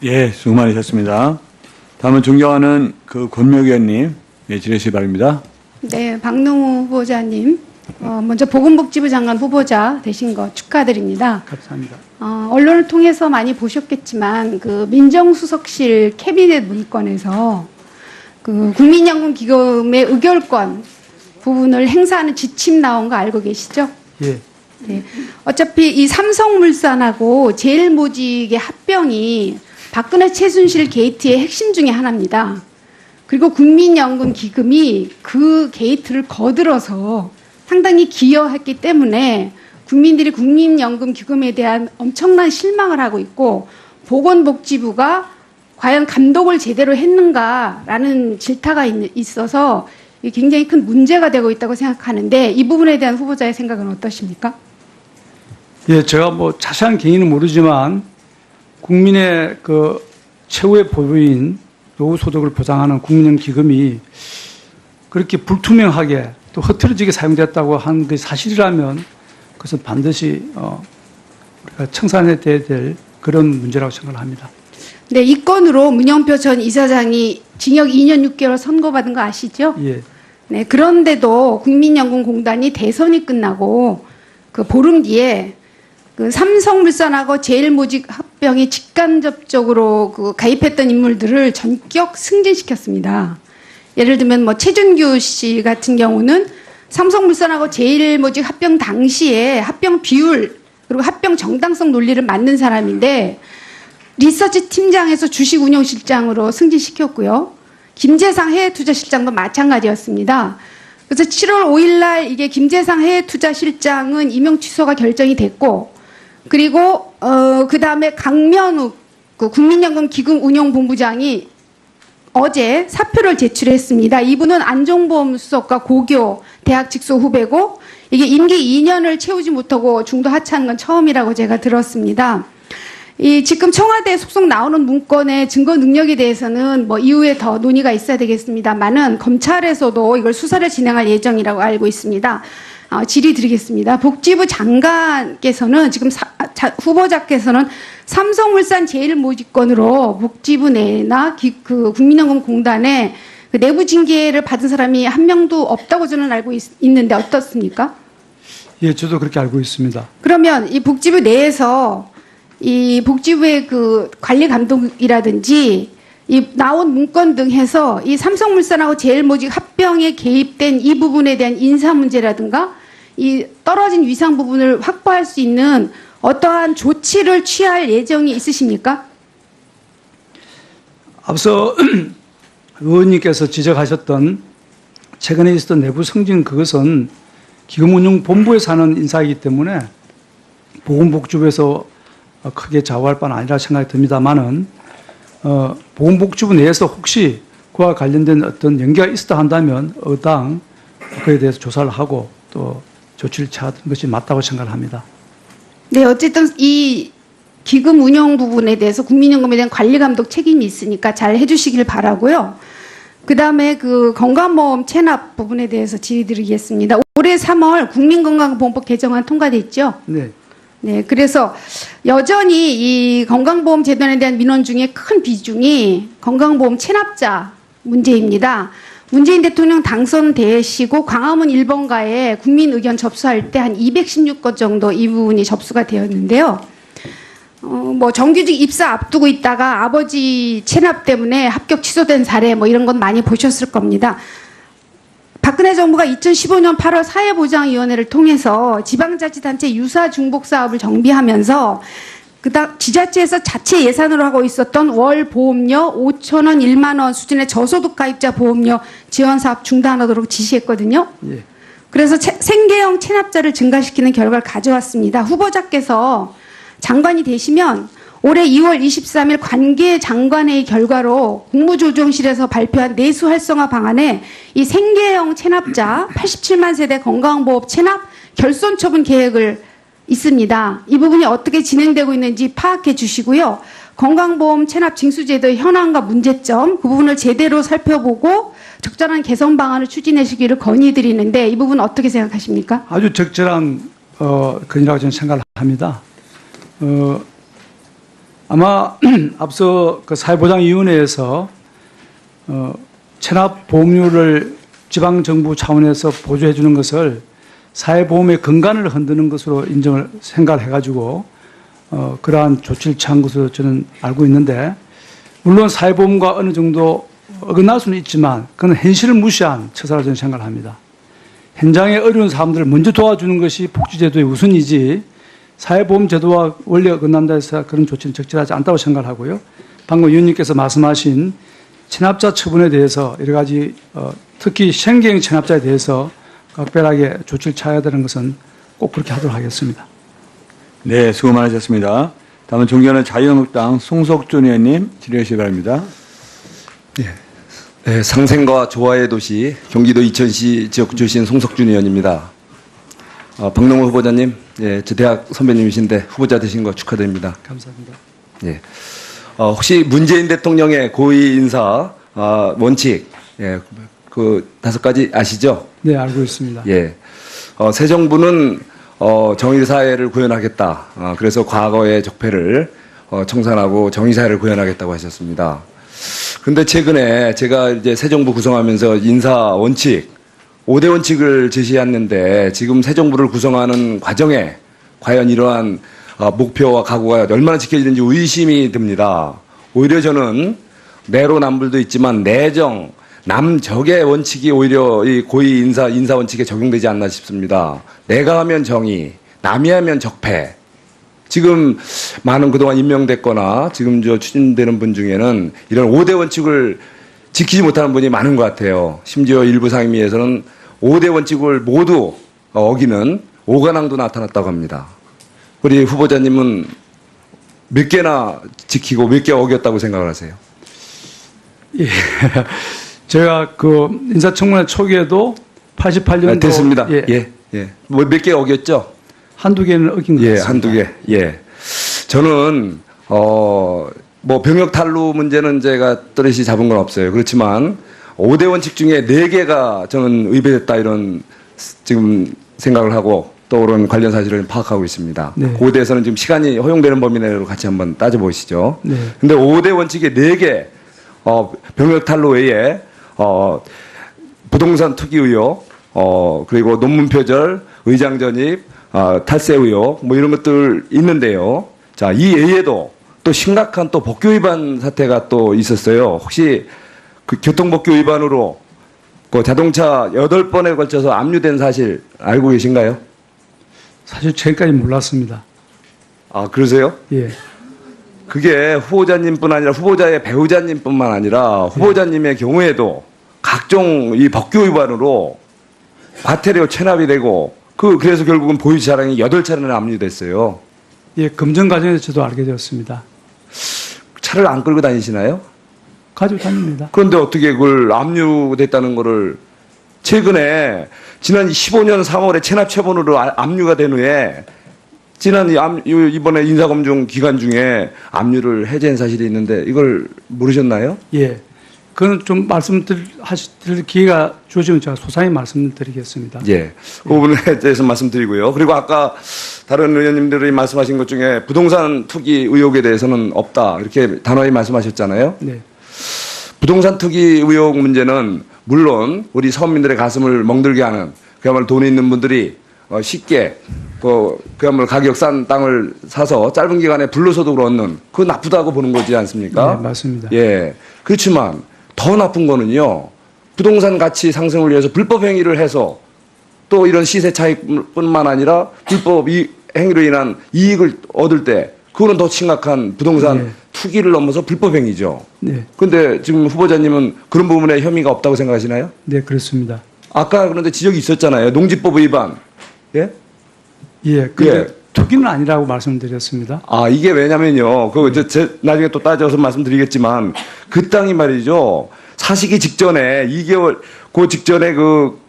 Speaker 3: 예, 수고 많으셨습니다. 다음은 존경하는 그 권명희 의원님, 예, 질의하시기 바랍니다.
Speaker 7: 네, 박능우 후보자님. 먼저 보건복지부 장관 후보자 되신 거 축하드립니다.
Speaker 2: 감사합니다.
Speaker 7: 언론을 통해서 많이 보셨겠지만 그 민정수석실 캐비넷 문건에서 그 국민연금기금의 의결권 부분을 행사하는 지침 나온 거 알고 계시죠?
Speaker 2: 예.
Speaker 7: 네. 어차피 이 삼성물산하고 제일모직의 합병이 박근혜 최순실 게이트의 핵심 중에 하나입니다. 그리고 국민연금기금이 그 게이트를 거들어서 상당히 기여했기 때문에 국민들이 국민연금기금에 대한 엄청난 실망을 하고 있고 보건복지부가 과연 감독을 제대로 했는가라는 질타가 있어서 굉장히 큰 문제가 되고 있다고 생각하는데 이 부분에 대한 후보자의 생각은 어떠십니까?
Speaker 2: 예, 제가 뭐 자세한 경위는 모르지만 국민의 그 최후의 보루인 노후소득을 보장하는 국민연금기금이 그렇게 불투명하게 또 흐트러지게 사용됐다고 한 게 사실이라면 그것은 반드시 우리가 청산해야 될 그런 문제라고 생각을 합니다.
Speaker 7: 네, 이 건으로 문영표 전 이사장이 징역 2년 6개월 선고받은 거 아시죠?
Speaker 2: 예.
Speaker 7: 네, 그런데도 국민연금공단이 대선이 끝나고 그 보름 뒤에 그 삼성물산하고 제일모직 합병에 직간접적으로 그 가입했던 인물들을 전격 승진시켰습니다. 예를 들면 뭐 최준규 씨 같은 경우는 삼성물산하고 제일모직 합병 당시에 합병 비율 그리고 합병 정당성 논리를 맞는 사람인데 리서치 팀장에서 주식 운용실장으로 승진시켰고요. 김재상 해외투자실장도 마찬가지였습니다. 그래서 7월 5일 날 이게 김재상 해외투자실장은 임용 취소가 결정이 됐고 그리고 그다음에 강면욱 그 국민연금기금운용본부장이 어제 사표를 제출했습니다. 이분은 안종범 수석과 고교 대학 직속 후배고 이게 임기 2년을 채우지 못하고 중도 하차한 건 처음이라고 제가 들었습니다. 이 지금 청와대 속속 나오는 문건의 증거 능력에 대해서는 뭐 이후에 더 논의가 있어야 되겠습니다만은 검찰에서도 이걸 수사를 진행할 예정이라고 알고 있습니다. 질의 드리겠습니다. 복지부 장관께서는 지금 후보자께서는 삼성물산 제일모직건으로 복지부 내나 그 국민연금공단에 그 내부 징계를 받은 사람이 한 명도 없다고 저는 알고 있는데 어떻습니까?
Speaker 2: 예, 저도 그렇게 알고 있습니다.
Speaker 7: 그러면 이 복지부 내에서 이 복지부의 그 관리 감독이라든지 이 나온 문건 등 해서 이 삼성물산하고 제일모직 합병에 개입된 이 부분에 대한 인사 문제라든가 이 떨어진 위상 부분을 확보할 수 있는 어떠한 조치를 취할 예정이 있으십니까?
Speaker 2: 앞서 의원님께서 지적하셨던 최근에 있었던 내부 승진 그것은 기금운용본부에서 하는 인사이기 때문에 보건복지부에서 크게 좌우할 바는 아니라 생각이 듭니다만은 보건복지부 내에서 혹시 그와 관련된 어떤 연계가 있었다 한다면 어당 그에 대해서 조사를 하고 또 조치를 취하는 것이 맞다고 생각을 합니다.
Speaker 7: 네, 어쨌든 이 기금 운영 부분에 대해서 국민연금에 대한 관리 감독 책임이 있으니까 잘 해주시길 바라고요. 그 다음에 그 건강보험 체납 부분에 대해서 질의드리겠습니다. 올해 3월 국민건강보험법 개정안 통과됐죠?
Speaker 2: 네.
Speaker 7: 네, 그래서 여전히 이 건강보험 제도에 대한 민원 중에 큰 비중이 건강보험 체납자 문제입니다. 문재인 대통령 당선되시고 광화문 1번가에 국민 의견 접수할 때 한 216건 정도 이 부분이 접수가 되었는데요. 뭐 정규직 입사 앞두고 있다가 아버지 체납 때문에 합격 취소된 사례 뭐 이런 건 많이 보셨을 겁니다. 박근혜 정부가 2015년 8월 사회보장위원회를 통해서 지방자치단체 유사 중복 사업을 정비하면서 그다음 지자체에서 자체 예산으로 하고 있었던 월 보험료 5,000원, 1만 원 수준의 저소득 가입자 보험료 지원 사업 중단하도록 지시했거든요.
Speaker 2: 예.
Speaker 7: 그래서 생계형 체납자를 증가시키는 결과를 가져왔습니다. 후보자께서 장관이 되시면 올해 2월 23일 관계 장관회의 결과로 국무조정실에서 발표한 내수 활성화 방안에 이 생계형 체납자 87만 세대 건강보험 체납 결손 처분 계획을 있습니다. 이 부분이 어떻게 진행되고 있는지 파악해 주시고요. 건강보험 체납 징수제도의 현황과 문제점 그 부분을 제대로 살펴보고 적절한 개선 방안을 추진하시기를 건의드리는데 이 부분 어떻게 생각하십니까?
Speaker 2: 아주 적절한 건이라고 저는 생각을 합니다. 아마 앞서 그 사회보장위원회에서 체납 보험료를 지방정부 차원에서 보조해 주는 것을 사회보험의 근간을 흔드는 것으로 인정을 생각을 해가지고 그러한 조치를 취한 것으로 저는 알고 있는데 물론 사회보험과 어느 정도 어긋날 수는 있지만 그건 현실을 무시한 처사로 저는 생각을 합니다. 현장의 어려운 사람들을 먼저 도와주는 것이 복지제도의 우선이지 사회보험 제도와 원리 어긋난다 해서 그런 조치는 적절하지 않다고 생각을 하고요. 방금 위원님께서 말씀하신 체납자 처분에 대해서 여러 가지 특히 생계형 체납자에 대해서 각별하게 조치를 취해야 되는 것은 꼭 그렇게 하도록 하겠습니다.
Speaker 3: 네, 수고 많으셨습니다. 다음은 존경하는 자유한국당 송석준 의원님 질의해 주시기 바랍니다.
Speaker 8: 네, 상생과 조화의 도시 경기도 이천시 지역 출신 송석준 의원입니다. 박능호 후보자님, 예, 저 대학 선배님이신데 후보자 되신 거 축하드립니다.
Speaker 2: 감사합니다.
Speaker 8: 예, 혹시 문재인 대통령의 고위 인사 원칙, 예, 그 5가지 아시죠?
Speaker 2: 네, 알고 있습니다.
Speaker 8: 예, 새 정부는 정의사회를 구현하겠다. 그래서 과거의 적폐를 청산하고 정의사회를 구현하겠다고 하셨습니다. 근데 최근에 제가 이제 새 정부 구성하면서 인사 원칙 5대 원칙을 제시했는데 지금 새 정부를 구성하는 과정에 과연 이러한 목표와 각오가 얼마나 지켜지는지 의심이 듭니다. 오히려 저는 내로남불도 있지만 내정, 남적의 원칙이 오히려 이 고위 인사 원칙에 적용되지 않나 싶습니다. 내가 하면 정의, 남이 하면 적폐. 지금 많은 그동안 임명됐거나 지금 추진되는 분 중에는 이런 5대 원칙을 지키지 못하는 분이 많은 것 같아요. 심지어 일부 상임위에서는 5대 원칙을 모두 어기는 오관왕도 나타났다고 합니다. 우리 후보자님은 몇 개나 지키고 몇 개 어겼다고 생각을 하세요?
Speaker 2: 예. 제가 그 인사청문회 초기에도 88년도
Speaker 8: 됐습니다. 예. 뭐 몇 개 어겼죠?
Speaker 2: 한두 개는 어긴 것
Speaker 8: 예,
Speaker 2: 같습니다.
Speaker 8: 한두 개. 예. 저는 뭐 병역 탈루 문제는 제가 또렷이 잡은 건 없어요. 그렇지만 5대 원칙 중에 4개가 저는 의배됐다 이런 지금 생각을 하고 또 그런 관련 사실을 파악하고 있습니다.
Speaker 2: 네.
Speaker 8: 그에 대해서는 지금 시간이 허용되는 범위 내로 같이 한번 따져보시죠.
Speaker 2: 네.
Speaker 8: 근데 5대 원칙의 4개 병역 탈루 외에 부동산 투기 의혹, 그리고 논문 표절, 의장 전입, 탈세 의혹, 뭐 이런 것들 있는데요. 자, 이 외에도 또 심각한 또 법규 위반 사태가 또 있었어요. 혹시 그 교통법규 위반으로 그 자동차 8번에 걸쳐서 압류된 사실 알고 계신가요?
Speaker 2: 사실 지금까지 몰랐습니다.
Speaker 8: 아, 그러세요?
Speaker 2: 예.
Speaker 8: 그게 후보자님뿐 아니라 후보자의 배우자님뿐만 아니라 후보자님의 경우에도 각종 이 법규 위반으로 과태료 체납이 되고 그래서 결국은 보유지 자랑이 8차례나 압류됐어요.
Speaker 2: 예, 검증 과정에서 저도 알게 되었습니다.
Speaker 8: 차를 안 끌고 다니시나요?
Speaker 2: 가지고 다닙니다.
Speaker 8: 그런데 어떻게 그걸 압류됐다는 거를 최근에 지난 15년 3월에 체납 처분으로 압류가 된 후에 지난 이번에 인사검증 기간 중에 압류를 해제한 사실이 있는데 이걸 모르셨나요?
Speaker 2: 예. 그건 좀 말씀드릴 기회가 주어지면 제가 소상히 말씀드리겠습니다.
Speaker 8: 예. 그 부분에 대해서 말씀드리고요. 그리고 아까 다른 의원님들이 말씀하신 것 중에 부동산 투기 의혹에 대해서는 없다. 이렇게 단호히 말씀하셨잖아요.
Speaker 2: 네.
Speaker 8: 부동산 투기 의혹 문제는 물론 우리 서민들의 가슴을 멍들게 하는 그야말로 돈이 있는 분들이 쉽게 그야말로 가격 싼 땅을 사서 짧은 기간에 불로소득을 얻는 그거 나쁘다고 보는 거지 않습니까?
Speaker 2: 네, 맞습니다.
Speaker 8: 예. 그렇지만 더 나쁜 거는요. 부동산 가치 상승을 위해서 불법 행위를 해서 또 이런 시세 차익뿐만 아니라 불법 행위로 인한 이익을 얻을 때 그거는 더 심각한 부동산
Speaker 2: 네.
Speaker 8: 투기를 넘어서 불법 행위죠.
Speaker 2: 네.
Speaker 8: 그런데 지금 후보자님은 그런 부분에 혐의가 없다고 생각하시나요?
Speaker 2: 네, 그렇습니다.
Speaker 8: 아까 그런데 지적이 있었잖아요. 농지법 위반. 예?
Speaker 2: 예. 근데
Speaker 8: 예.
Speaker 2: 투기는 아니라고 말씀드렸습니다.
Speaker 8: 아, 이게 왜냐면요. 나중에 또 따져서 말씀드리겠지만, 그 땅이 말이죠. 사시기 직전에, 2개월, 그 직전에 그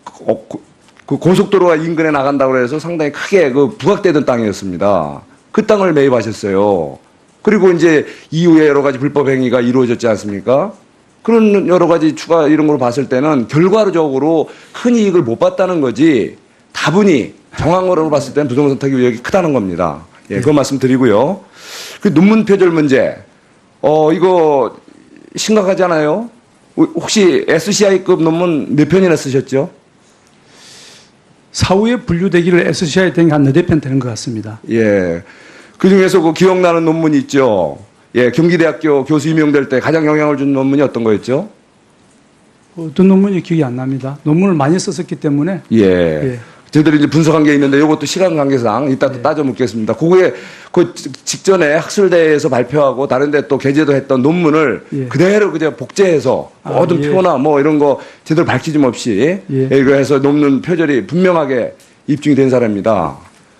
Speaker 8: 고속도로가 인근에 나간다고 해서 상당히 크게 부각되던 땅이었습니다. 그 땅을 매입하셨어요. 그리고 이제 이후에 여러 가지 불법 행위가 이루어졌지 않습니까? 그런 여러 가지 추가 이런 걸 봤을 때는 결과적으로 큰 이익을 못 봤다는 거지, 다분히 정황으로 봤을 때는 부동산 투기 의혹이 크다는 겁니다. 예, 그 말씀드리고요. 그 논문 표절 문제, 이거 심각하지 않아요? 혹시 SCI급 논문 몇 편이나 쓰셨죠?
Speaker 2: 사후에 분류되기를 SCI 된 게 한 4편 되는 것 같습니다.
Speaker 8: 예. 그 중에서 그 기억나는 논문이 있죠. 예, 경기대학교 교수 임용될 때 가장 영향을 준 논문이 어떤 거였죠?
Speaker 2: 어떤 논문이 기억이 안 납니다. 논문을 많이 썼었기 때문에.
Speaker 8: 예.
Speaker 2: 예.
Speaker 8: 저희들이 이제 분석한 게 있는데 이것도 시간 관계상 이따 또 따져 묻겠습니다. 그거에 그 직전에 학술대에서 발표하고 다른 데 또 게재도 했던 논문을
Speaker 2: 예.
Speaker 8: 그대로 그냥 복제해서 모든
Speaker 2: 예.
Speaker 8: 표나 뭐 이런 거 제대로 밝히지 없이
Speaker 2: 예.
Speaker 8: 이거 해서 논문 표절이 분명하게 입증이 된 사람입니다.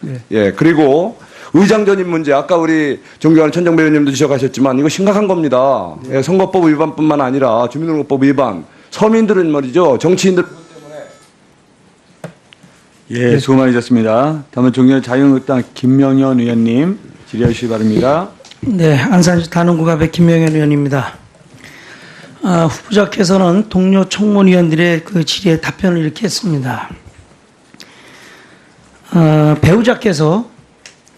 Speaker 2: 예.
Speaker 8: 예. 그리고 의장 전입 문제 아까 우리 존경하는 천정배 의원님도 지적하셨지만 이거 심각한 겁니다. 예. 선거법 위반뿐만 아니라 주민등록법 위반. 서민들은 말이죠. 정치인들
Speaker 3: 예, 수고 많으셨습니다. 다음은 존경하는 자유한국당 김명현 의원님 질의해 주시기 바랍니다.
Speaker 9: 네, 안산시 단원구갑의 김명현 의원입니다. 후보자께서는 동료 청문위원들의 그 질의에 답변을 이렇게 했습니다. 배우자께서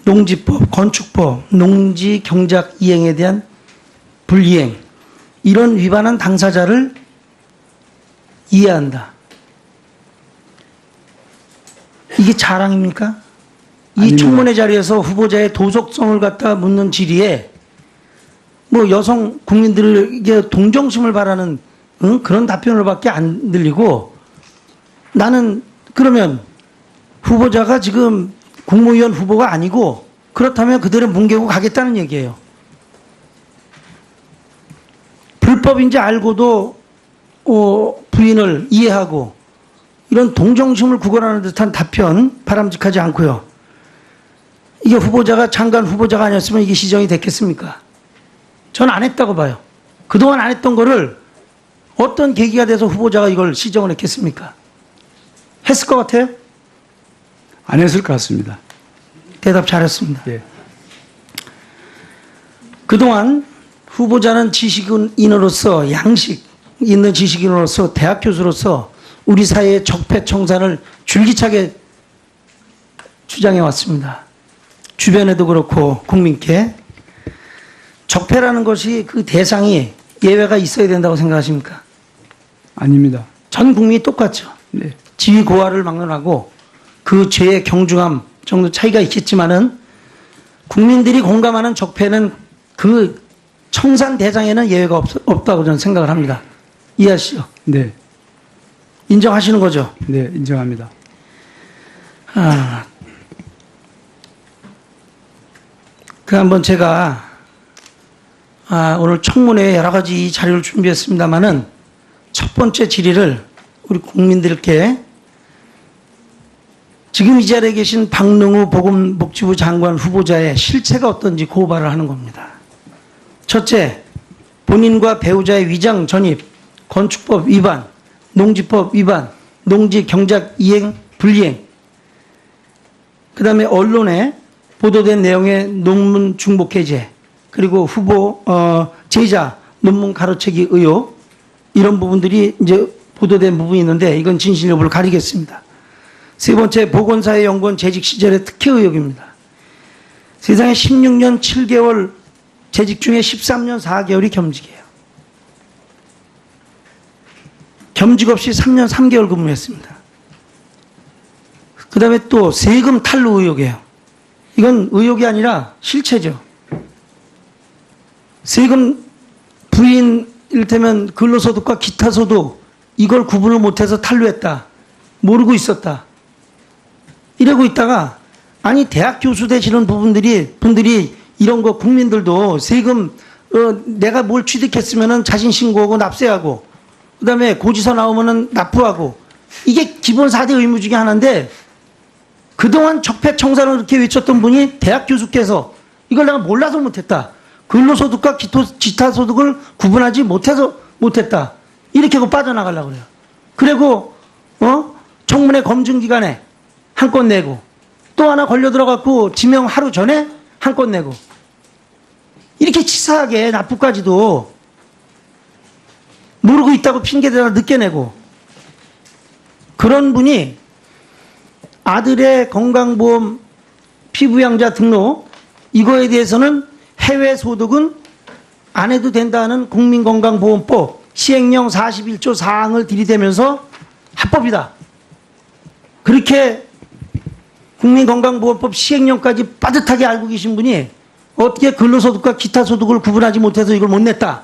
Speaker 9: 농지법, 건축법, 농지 경작 이행에 대한 불이행, 이런 위반한 당사자를 이해한다. 이게 자랑입니까? 이
Speaker 2: 아닙니다.
Speaker 9: 청문회 자리에서 후보자의 도덕성을 갖다 묻는 질의에 뭐 여성 국민들에게 동정심을 바라는 그런 답변을밖에 안 들리고, 나는 그러면 후보자가 지금 국무위원 후보가 아니고 그렇다면 그대로 뭉개고 가겠다는 얘기예요. 불법인지 알고도 부인을 이해하고 이런 동정심을 구걸하는 듯한 답변 바람직하지 않고요. 이게 후보자가 장관 후보자가 아니었으면 이게 시정이 됐겠습니까? 전 안 했다고 봐요. 그동안 안 했던 거를 어떤 계기가 돼서 후보자가 이걸 시정을 했겠습니까? 했을 것 같아요?
Speaker 2: 안 했을 것 같습니다.
Speaker 9: 대답 잘했습니다.
Speaker 2: 예.
Speaker 9: 그동안 후보자는 지식인으로서, 양식 있는 지식인으로서, 대학 교수로서 우리 사회의 적폐 청산을 줄기차게 주장해 왔습니다. 주변에도 그렇고 국민께. 적폐라는 것이 그 대상이 예외가 있어야 된다고 생각하십니까?
Speaker 2: 아닙니다.
Speaker 9: 전 국민이 똑같죠.
Speaker 2: 네.
Speaker 9: 지위 고하를 막론하고 그 죄의 경중함 정도 차이가 있겠지만은 국민들이 공감하는 적폐는 그 청산 대상에는 예외가 없다고 저는 생각을 합니다. 이해하시죠?
Speaker 2: 네.
Speaker 9: 인정하시는 거죠?
Speaker 2: 네, 인정합니다.
Speaker 9: 한번 제가 오늘 청문회에 여러 가지 자료를 준비했습니다만은 첫 번째 질의를 우리 국민들께 지금 이 자리에 계신 박능우 보건복지부 장관 후보자의 실체가 어떤지 고발을 하는 겁니다. 첫째, 본인과 배우자의 위장 전입, 건축법 위반, 농지법 위반, 농지 경작 이행 불이행, 그다음에 언론에 보도된 내용의 논문 중복 해제, 그리고 후보 제자 논문 가로채기 의혹, 이런 부분들이 이제 보도된 부분이 있는데 이건 진실 여부를 가리겠습니다. 세 번째, 보건사회연구원 재직 시절의 특혜 의혹입니다. 세상에 16년 7개월 재직 중에 13년 4개월이 겸직이에요. 겸직 없이 3년 3개월 근무했습니다. 그 다음에 또 세금 탈루 의혹이에요. 이건 의혹이 아니라 실체죠. 세금 부인, 이를테면 근로소득과 기타 소득, 이걸 구분을 못해서 탈루했다. 모르고 있었다. 이러고 있다가, 아니, 대학 교수 되시는 분들이 이런 거 국민들도 세금, 내가 뭘 취득했으면은 자신 신고하고 납세하고, 그 다음에 고지서 나오면은 납부하고, 이게 기본 4대 의무 중에 하나인데, 그동안 적폐청산을 그렇게 외쳤던 분이 대학 교수께서 이걸 내가 몰라서 못했다. 근로소득과 기타 소득을 구분하지 못했다. 이렇게 하고 빠져나가려고 그래요. 그리고, 청문회 검증기간에 한 건 내고, 또 하나 걸려 들어갖고 지명 하루 전에 한 건 내고, 이렇게 치사하게 납부까지도 모르고 있다고 핑계대다 늦게 내고, 그런 분이 아들의 건강보험 피부양자 등록, 이거에 대해서는 해외 소득은 안 해도 된다는 국민건강보험법 시행령 41조 4항을 들이대면서 합법이다. 그렇게 국민건강보험법 시행령까지 빠듯하게 알고 계신 분이 어떻게 근로소득과 기타 소득을 구분하지 못해서 이걸 못 냈다.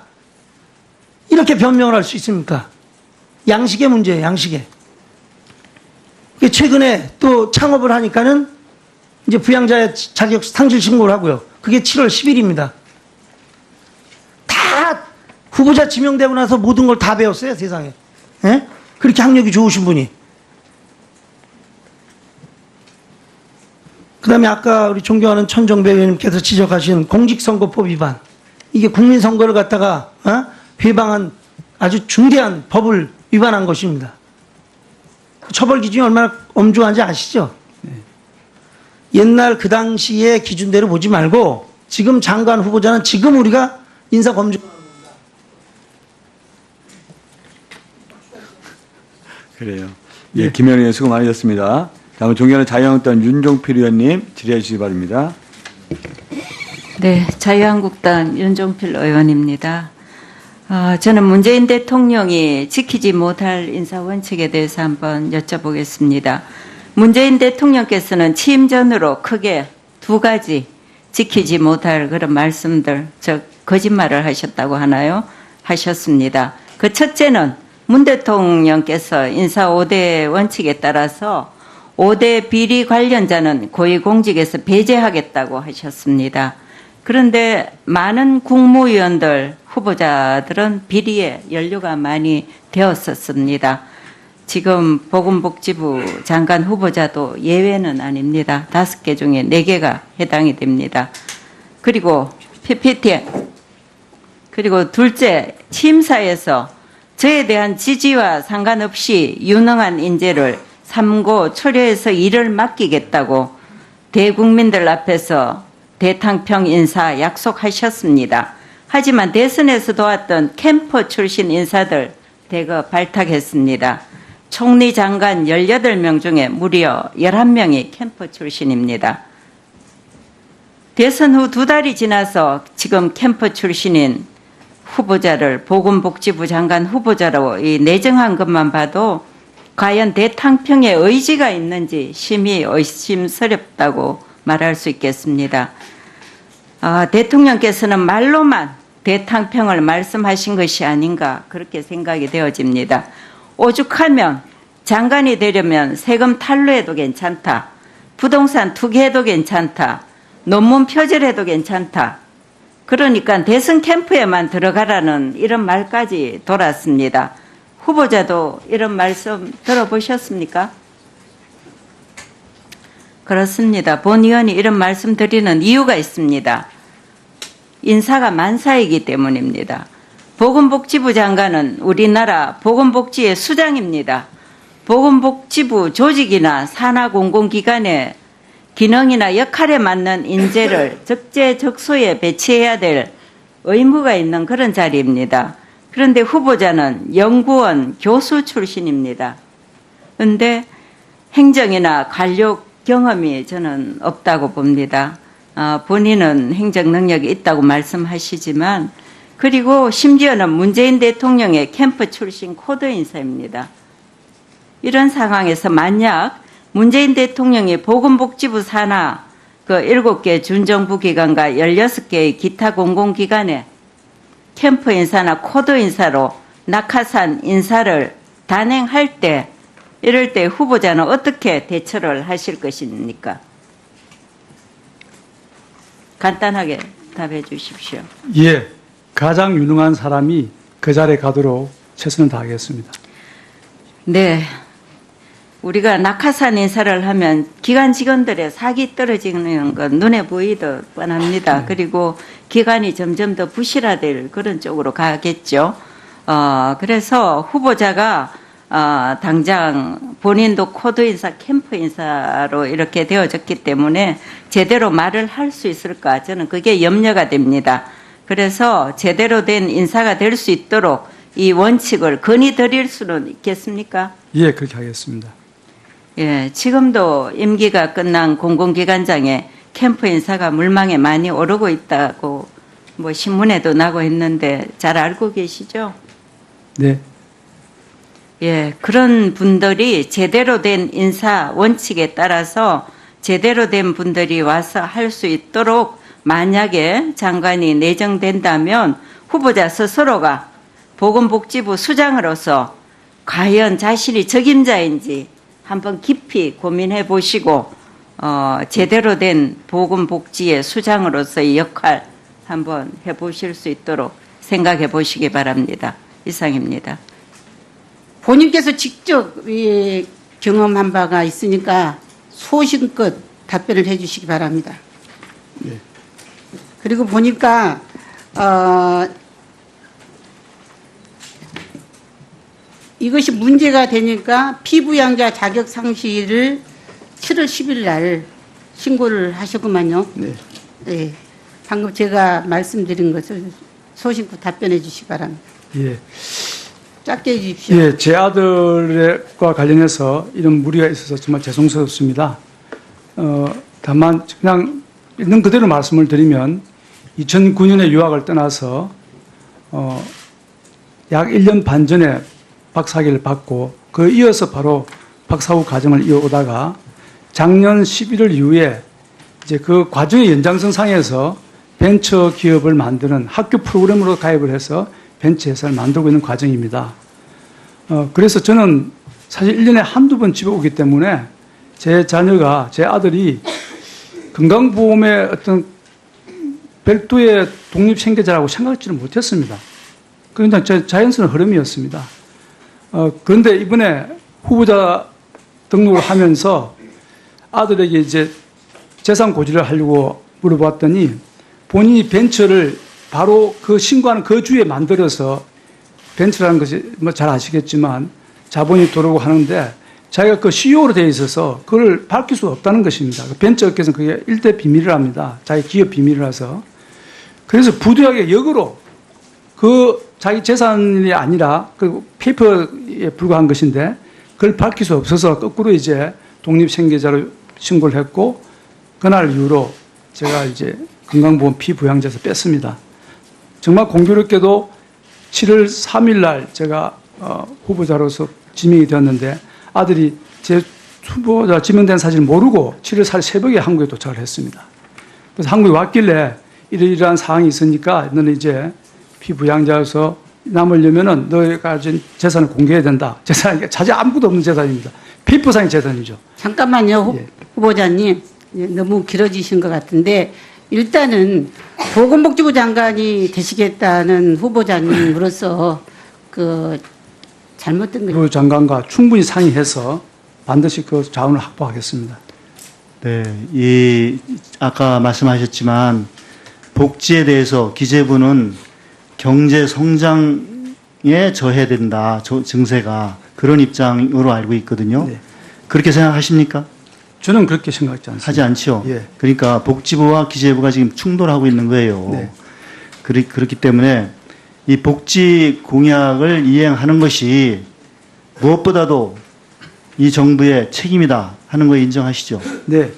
Speaker 9: 이렇게 변명을 할 수 있습니까? 양식의 문제예요, 양식의. 최근에 또 창업을 하니까는 이제 부양자의 자격 상실 신고를 하고요. 그게 7월 10일입니다. 다 후보자 지명되고 나서 모든 걸 다 배웠어요, 세상에. 예? 그렇게 학력이 좋으신 분이. 그 다음에 아까 우리 존경하는 천정배 의원님께서 지적하신 공직선거법 위반. 이게 국민선거를 갖다가 회방한 아주 중대한 법을 위반한 것입니다. 처벌 기준이 얼마나 엄중한지 아시죠? 옛날 그 당시의 기준대로 보지 말고 지금 장관 후보자는 지금 우리가 인사 검증.
Speaker 3: 그래요. 예, 김현희 의원 수고 많으셨습니다. 다음은 존경하는 자유한국당 윤종필 의원님 질의해 주시기 바랍니다.
Speaker 10: 네, 자유한국당 윤종필 의원입니다. 저는 문재인 대통령이 지키지 못할 인사원칙에 대해서 한번 여쭤보겠습니다. 문재인 대통령께서는 취임 전으로 크게 두 가지 지키지 못할 그런 말씀들, 즉 거짓말을 하셨다고 하나요? 하셨습니다. 그 첫째는 문 대통령께서 인사 5대 원칙에 따라서 5대 비리 관련자는 고위공직에서 배제하겠다고 하셨습니다. 그런데 많은 국무위원들, 후보자들은 비리에 연루가 많이 되었었습니다. 지금 보건복지부 장관 후보자도 예외는 아닙니다. 5개 중에 4개가 해당이 됩니다. 그리고 PPT, 그리고 둘째, 취임사에서 저에 대한 지지와 상관없이 유능한 인재를 삼고 초려해서 일을 맡기겠다고 대국민들 앞에서 대탕평 인사 약속하셨습니다. 하지만 대선에서 도왔던 캠퍼 출신 인사들 대거 발탁했습니다. 총리 장관 18명 중에 무려 11명이 캠퍼 출신입니다. 대선 후 2달이 지나서 지금 캠퍼 출신인 후보자를 보건복지부 장관 후보자로 내정한 것만 봐도 과연 대탕평에 의지가 있는지 심히 의심스럽다고 말할 수 있겠습니다. 대통령께서는 말로만 대탕평을 말씀하신 것이 아닌가 그렇게 생각이 되어집니다. 오죽하면 장관이 되려면 세금 탈루해도 괜찮다. 부동산 투기해도 괜찮다. 논문 표절해도 괜찮다. 그러니까 대선 캠프에만 들어가라는 이런 말까지 돌았습니다. 후보자도 이런 말씀 들어보셨습니까? 그렇습니다. 본 의원이 이런 말씀 드리는 이유가 있습니다. 인사가 만사이기 때문입니다. 보건복지부 장관은 우리나라 보건복지의 수장입니다. 보건복지부 조직이나 산하 공공기관의 기능이나 역할에 맞는 인재를 적재적소에 배치해야 될 의무가 있는 그런 자리입니다. 그런데 후보자는 연구원 교수 출신입니다. 그런데 행정이나 관료 경험이 저는 없다고 봅니다. 본인은 행정 능력이 있다고 말씀하시지만 그리고 심지어는 문재인 대통령의 캠프 출신 코드 인사입니다. 이런 상황에서 만약 문재인 대통령이 보건복지부 산하 그 7개 준정부 기관과 16개의 기타 공공기관에 캠프 인사나 코드 인사로 낙하산 인사를 단행할 때 이럴 때 후보자는 어떻게 대처를 하실 것입니까? 간단하게 답해 주십시오.
Speaker 2: 예, 가장 유능한 사람이 그 자리에 가도록 최선을 다하겠습니다.
Speaker 10: 네. 우리가 낙하산 인사를 하면 기관 직원들의 사기 떨어지는 건 눈에 보이듯 뻔합니다. 그리고 기관이 점점 더 부실화될 그런 쪽으로 가겠죠. 그래서 후보자가 당장 본인도 코드 인사, 캠프 인사로 이렇게 되어졌기 때문에 제대로 말을 할 수 있을까? 저는 그게 염려가 됩니다. 그래서 제대로 된 인사가 될 수 있도록 이 원칙을 건의드릴 수는 있겠습니까?
Speaker 2: 예, 그렇게 하겠습니다.
Speaker 10: 예, 지금도 임기가 끝난 공공기관장에 캠프 인사가 물망에 많이 오르고 있다고 뭐 신문에도 나고 했는데 잘 알고 계시죠?
Speaker 2: 네.
Speaker 10: 예, 그런 분들이 제대로 된 인사 원칙에 따라서 제대로 된 분들이 와서 할 수 있도록 만약에 장관이 내정된다면 후보자 스스로가 보건복지부 수장으로서 과연 자신이 적임자인지 한번 깊이 고민해 보시고 제대로 된 보건복지의 수장으로서의 역할 한번 해보실 수 있도록 생각해 보시기 바랍니다. 이상입니다.
Speaker 4: 본인께서 직접 경험한 바가 있으니까 소신껏 답변을 해 주시기 바랍니다.
Speaker 2: 네.
Speaker 4: 그리고 보니까 이것이 문제가 되니까 피부양자 자격 상실을 7월 10일 날 신고를 하셨구만요.
Speaker 2: 네.
Speaker 4: 네. 방금 제가 말씀드린 것을 소신껏 답변해 주시기 바랍니다.
Speaker 2: 예.
Speaker 4: 짧게 해 주십시오.
Speaker 2: 예, 제 아들과 관련해서 이런 무리가 있어서 정말 죄송스럽습니다. 다만 그냥 있는 그대로 말씀을 드리면 2009년에 유학을 떠나서 약 1년 반 전에 박사학위를 받고 그 이어서 바로 박사후 과정을 이어오다가 작년 11월 이후에 이제 그 과정의 연장선상에서 벤처 기업을 만드는 학교 프로그램으로 가입을 해서 벤처 회사를 만들고 있는 과정입니다. 그래서 저는 사실 1년에 한두 번 집에 오기 때문에 제 자녀가, 제 아들이 건강보험의 어떤 별도의 독립생계자라고 생각지는 못했습니다. 그냥 자연스러운 흐름이었습니다. 그런데 이번에 후보자 등록을 하면서 아들에게 이제 재산 고지를 하려고 물어봤더니 본인이 벤처를 바로 그 신고하는 그 주에 만들어서 벤처라는 것이 뭐 잘 아시겠지만 자본이 들어오고 하는데 자기가 그 CEO로 되어 있어서 그걸 밝힐 수 없다는 것입니다. 벤처 업계에서는 그게 일대 비밀을 합니다. 자기 기업 비밀이라서. 그래서 부도하게 역으로 그 자기 재산이 아니라 그 페이퍼에 불과한 것인데 그걸 밝힐 수 없어서 거꾸로 이제 독립생계자로 신고를 했고 그날 이후로 제가 이제 건강보험 피부양자에서 뺐습니다. 정말 공교롭게도 7월 3일 날 제가 후보자로서 지명이 되었는데 아들이 제 후보자 지명된 사실을 모르고 7월 4일 새벽에 한국에 도착을 했습니다. 그래서 한국에 왔길래 이러이러한 상황이 있으니까 너는 이제 피부양자여서 남으려면은 너가 가진 재산을 공개해야 된다. 재산이 자제 아무것도 없는 재산입니다. 페이퍼상의 재산이죠.
Speaker 4: 잠깐만요,
Speaker 2: 예.
Speaker 4: 후보자님. 너무 길어지신 것 같은데 일단은 보건복지부 장관이 되시겠다는 후보자님으로서 그 잘못된 거.
Speaker 2: 그 장관과 충분히 상의해서 반드시 그 자원을 확보하겠습니다.
Speaker 1: 네, 아까 말씀하셨지만 복지에 대해서 기재부는 경제 성장에 저해야 된다. 증세가 그런 입장으로 알고 있거든요.
Speaker 2: 네.
Speaker 1: 그렇게 생각하십니까?
Speaker 2: 저는 그렇게 생각하지 않습니다.
Speaker 1: 하지 않죠.
Speaker 2: 예.
Speaker 1: 그러니까 복지부와 기재부가 지금 충돌하고 있는 거예요.
Speaker 2: 네.
Speaker 1: 그렇기 때문에 이 복지 공약을 이행하는 것이 무엇보다도 이 정부의 책임이다 하는 거 인정하시죠?
Speaker 2: 네.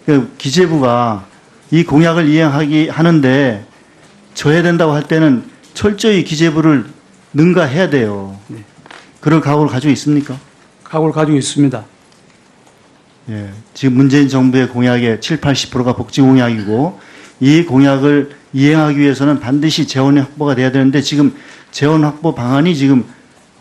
Speaker 1: 그 기재부가 이 공약을 하는데 저해된다고 할 때는 철저히 기재부를 능가해야 돼요.
Speaker 2: 네.
Speaker 1: 그런 각오를 가지고 있습니까?
Speaker 2: 각오를 가지고 있습니다.
Speaker 1: 예, 지금 문재인 정부의 공약의 7, 80%가 복지 공약이고 이 공약을 이행하기 위해서는 반드시 재원 확보가 돼야 되는데 지금 재원 확보 방안이 지금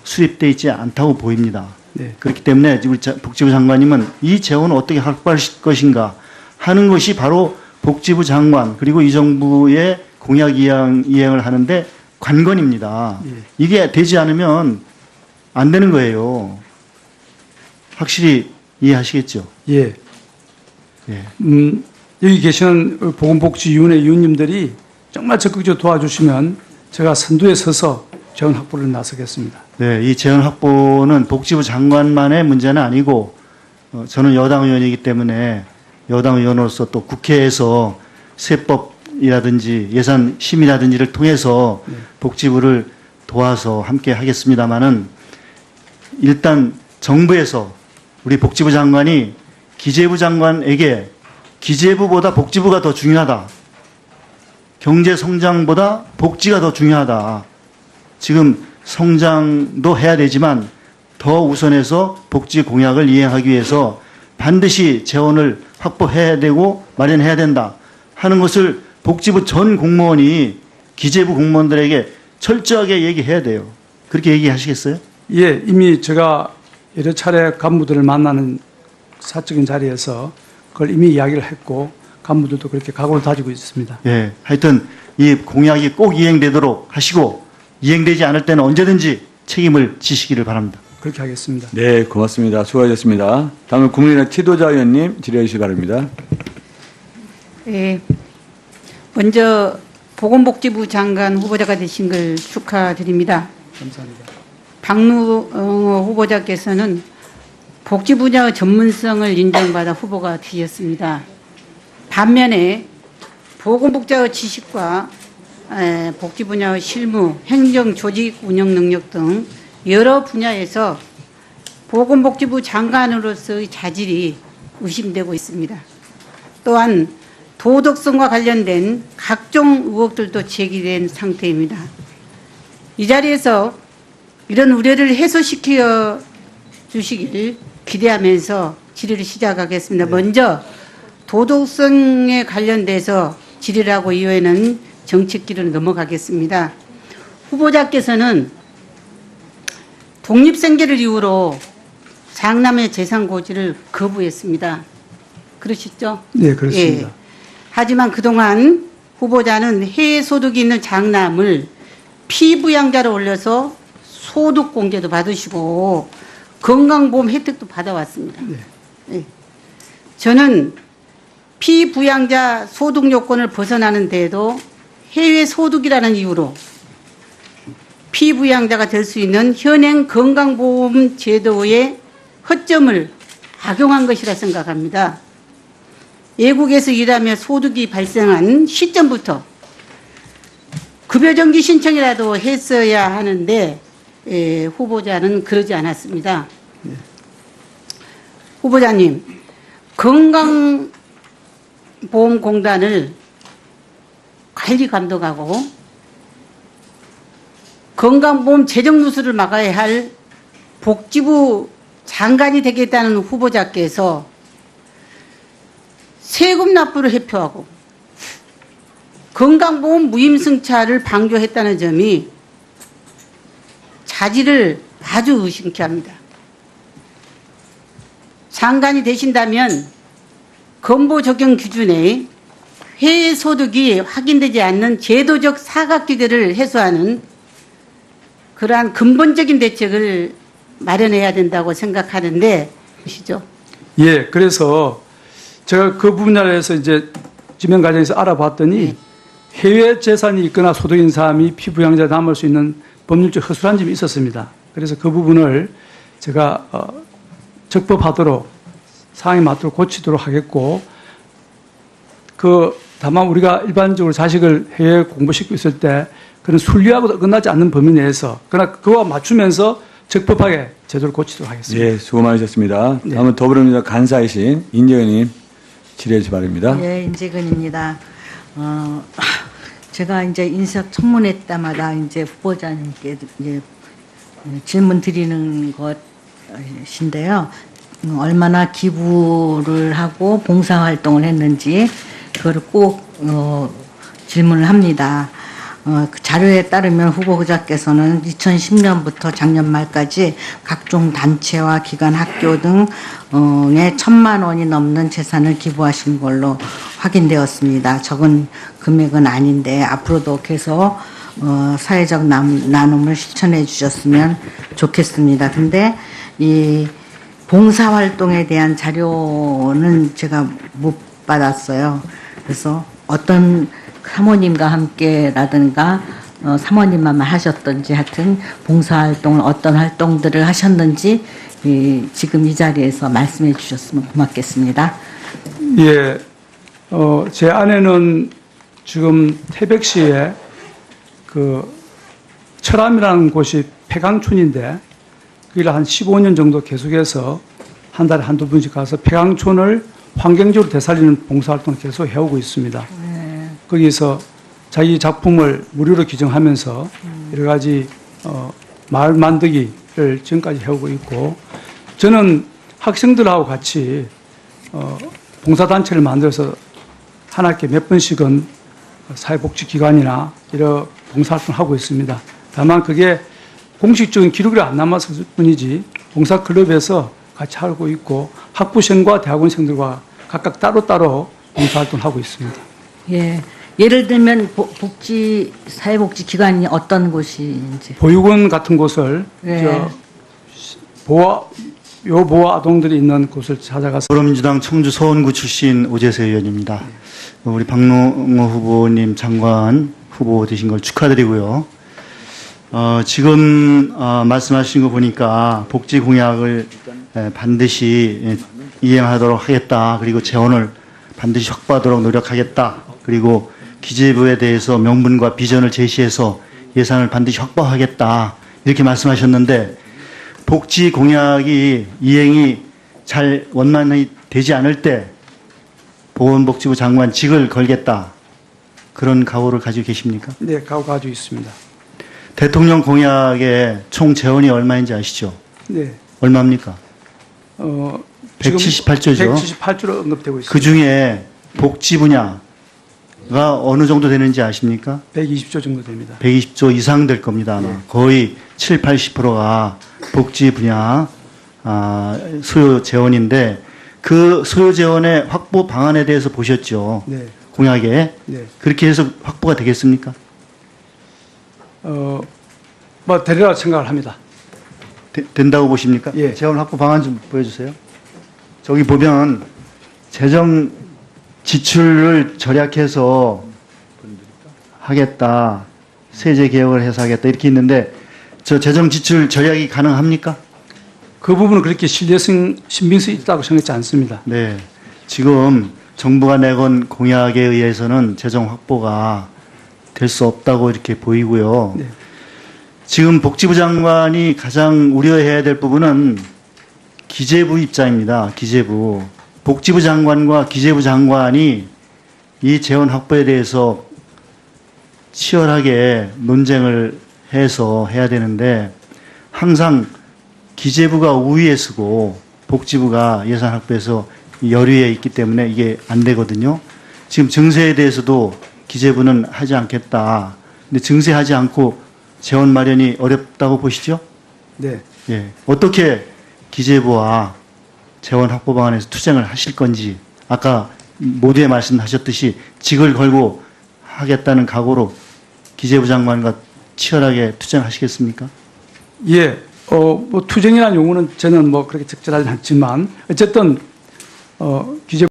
Speaker 1: 수립되어 있지 않다고 보입니다.
Speaker 2: 네.
Speaker 1: 그렇기 때문에 우리 복지부 장관님은 이 재원을 어떻게 확보할 것인가 하는 것이 바로 복지부 장관 그리고 이 정부의 공약 이행을 하는데 관건입니다.
Speaker 2: 예.
Speaker 1: 이게 되지 않으면 안 되는 거예요. 확실히 이해하시겠죠?
Speaker 2: 예.
Speaker 1: 예.
Speaker 2: 여기 계시는 보건복지위원회 위원님들이 정말 적극적으로 도와주시면 제가 선두에 서서 재원 확보를 나서겠습니다.
Speaker 1: 네, 이 재원 확보는 복지부 장관만의 문제는 아니고 저는 여당 의원이기 때문에 여당 의원으로서 또 국회에서 세법이라든지 예산 심의라든지를 통해서 복지부를 도와서 함께 하겠습니다마는 일단 정부에서 우리 복지부 장관이 기재부 장관에게 기재부보다 복지부가 더 중요하다. 경제 성장보다 복지가 더 중요하다. 지금 성장도 해야 되지만 더 우선해서 복지 공약을 이행하기 위해서 반드시 재원을 확보해야 되고 마련해야 된다 하는 것을 복지부 전 공무원이 기재부 공무원들에게 철저하게 얘기해야 돼요. 그렇게 얘기하시겠어요?
Speaker 2: 예, 이미 제가 여러 차례 간부들을 만나는 사적인 자리에서 그걸 이미 이야기를 했고 간부들도 그렇게 각오를 다지고 있습니다.
Speaker 1: 예, 하여튼 이 공약이 꼭 이행되도록 하시고 이행되지 않을 때는 언제든지 책임을 지시기를 바랍니다.
Speaker 2: 그렇게 하겠습니다.
Speaker 3: 네, 고맙습니다. 수고하셨습니다. 다음은 국민의당 티도자 의원님 질의해 주시기 바랍니다.
Speaker 4: 예. 먼저 보건복지부 장관 후보자가 되신 걸 축하드립니다.
Speaker 2: 감사합니다.
Speaker 4: 박누 후보자께서는 복지 분야 전문성을 인정받아 후보가 되셨습니다. 반면에 보건복지의 지식과 복지 분야의 실무, 행정, 조직, 운영 능력 등 여러 분야에서 보건복지부 장관으로서의 자질이 의심되고 있습니다. 또한 도덕성과 관련된 각종 의혹들도 제기된 상태입니다. 이 자리에서 이런 우려를 해소시켜 주시길 기대하면서 질의를 시작하겠습니다. 먼저 도덕성에 관련돼서 질의를 하고 이후에는 정책기로 넘어가겠습니다. 후보자께서는 독립생계를 이유로 장남의 재산 고지를 거부했습니다. 그러시죠?
Speaker 2: 네, 그렇습니다.
Speaker 4: 예. 하지만 그동안 후보자는 해외 소득이 있는 장남을 피부양자로 올려서 소득 공제도 받으시고 건강보험 혜택도 받아왔습니다.
Speaker 2: 네.
Speaker 4: 예. 저는 피부양자 소득 요건을 벗어나는 데에도 해외 소득이라는 이유로 피부양자가 될 수 있는 현행 건강보험 제도의 허점을 악용한 것이라 생각합니다. 외국에서 일하며 소득이 발생한 시점부터 급여정지 신청이라도 했어야 하는데 후보자는 그러지 않았습니다.
Speaker 2: 네.
Speaker 4: 후보자님, 건강보험공단을 관리 감독하고 건강보험 재정 누수를 막아야 할 복지부 장관이 되겠다는 후보자께서 세금 납부를 회피하고 건강보험 무임승차를 방조했다는 점이 자질을 아주 의심케 합니다. 장관이 되신다면 건보 적용 기준에 해외 소득이 확인되지 않는 제도적 사각지대를 해소하는 그러한 근본적인 대책을 마련해야 된다고 생각하는데 보시죠.
Speaker 2: 예, 그래서 제가 그 분야에서 이제 지명 과정에서 알아봤더니 해외 재산이 있거나 소득인 사람이 피부양자에 담을 수 있는 법률적 허술한 점이 있었습니다. 그래서 그 부분을 제가 적법하도록 상황에 맞도록 고치도록 하겠고, 다만 우리가 일반적으로 자식을 해외 공부시키고 있을 때 그런 순리하고 끝나지 않는 범위 내에서 그러나 그와 맞추면서 적법하게 제도를 고치도록 하겠습니다.
Speaker 3: 예, 수고 많으셨습니다.
Speaker 2: 네.
Speaker 3: 다음은 더불어민주당 간사이신 인재현님 질의해 주시 바랍니다.
Speaker 5: 예, 인재근입니다. 제가 이제 인석 청문회 때마다 이제 후보자님께 이제 질문 드리는 것인데요. 얼마나 기부를 하고 봉사활동을 했는지 그거를 꼭 질문을 합니다. 그 자료에 따르면 후보자께서는 2010년부터 작년 말까지 각종 단체와 기관, 학교 등에 1,000만 원이 넘는 재산을 기부하신 걸로 확인되었습니다. 적은 금액은 아닌데 앞으로도 계속 사회적 나눔을 실천해 주셨으면 좋겠습니다. 근데 이 봉사활동에 대한 자료는 제가 못 받았어요. 그래서 어떤 사모님과 함께라든가 사모님만 하셨던지 하여튼 봉사활동을 어떤 활동들을 하셨는지 지금 이 자리에서 말씀해 주셨으면 고맙겠습니다.
Speaker 2: 예, 제 아내는 지금 태백시에 그 철암이라는 곳이 폐강촌인데 거기를 한 15년 정도 계속해서 한 달에 한두 번씩 가서 폐강촌을 환경적으로 되살리는 봉사활동을 계속 해오고 있습니다. 거기서 자기 작품을 무료로 기증하면서 여러 가지 마을 만들기를 지금까지 해오고 있고, 저는 학생들하고 같이 봉사단체를 만들어서 한 학기에 몇 번씩은 사회복지기관이나 이런 봉사활동을 하고 있습니다. 다만 그게 공식적인 기록이 안 남았을 뿐이지 봉사클럽에서 같이 하고 있고 학부생과 대학원생들과 각각 따로따로 봉사활동을 하고 있습니다.
Speaker 5: 예. 예를 들면 사회복지기관이 어떤 곳인지.
Speaker 2: 보육원 같은 곳을
Speaker 5: 예.
Speaker 2: 보호 아동들이 있는 곳을 찾아가서
Speaker 1: 더불어민주당 청주 서원구 출신 오재세 의원입니다. 우리 박농호 후보님 장관 후보 되신 걸 축하드리고요. 지금 말씀하신 거 보니까 복지 공약을 반드시 이행하도록 하겠다. 그리고 재원을 반드시 확보하도록 노력하겠다. 그리고 기재부에 대해서 명분과 비전을 제시해서 예산을 반드시 확보하겠다. 이렇게 말씀하셨는데 복지 공약이 이행이 잘 원만히 되지 않을 때 보건복지부 장관직을 걸겠다. 그런 각오를 가지고 계십니까?
Speaker 2: 네, 각오 가지고 있습니다.
Speaker 1: 대통령 공약의 총 재원이 얼마인지 아시죠?
Speaker 2: 네.
Speaker 1: 얼마입니까? 178조죠.
Speaker 2: 178조로 언급되고 있습니다.
Speaker 1: 그 중에 복지 분야가 어느 정도 되는지 아십니까?
Speaker 2: 120조 정도 됩니다.
Speaker 1: 120조 이상 될 겁니다. 아마. 거의 7, 80%가 복지 분야 수요 재원인데 그 수요 재원의 확보 방안에 대해서 보셨죠?
Speaker 2: 네.
Speaker 1: 공약에.
Speaker 2: 네.
Speaker 1: 그렇게 해서 확보가 되겠습니까?
Speaker 2: 되리라 생각을 합니다.
Speaker 1: 된다고 보십니까?
Speaker 2: 예.
Speaker 1: 재원 확보 방안 좀 보여주세요. 저기 보면 재정 지출을 절약해서 하겠다. 세제 개혁을 해서 하겠다. 이렇게 있는데 저 재정 지출 절약이 가능합니까?
Speaker 2: 그 부분은 그렇게 신빙성이 있다고 생각하지 않습니다.
Speaker 1: 네. 지금 정부가 내건 공약에 의해서는 재정 확보가 될 수 없다고 이렇게 보이고요.
Speaker 2: 네.
Speaker 1: 지금 복지부 장관이 가장 우려해야 될 부분은 기재부 입장입니다. 기재부. 복지부 장관과 기재부 장관이 이 재원 확보에 대해서 치열하게 논쟁을 해서 해야 되는데 항상 기재부가 우위에 서고 복지부가 예산 확보에서 열위에 있기 때문에 이게 안 되거든요. 지금 증세에 대해서도 기재부는 하지 않겠다. 근데 증세하지 않고 재원 마련이 어렵다고 보시죠?
Speaker 2: 네.
Speaker 1: 예. 어떻게 기재부와 재원 확보 방안에서 투쟁을 하실 건지 아까 모두에 말씀하셨듯이 직을 걸고 하겠다는 각오로 기재부 장관과 치열하게 투쟁하시겠습니까?
Speaker 2: 예. 투쟁이라는 용어는 저는 그렇게 적절하지 않지만 어쨌든 기재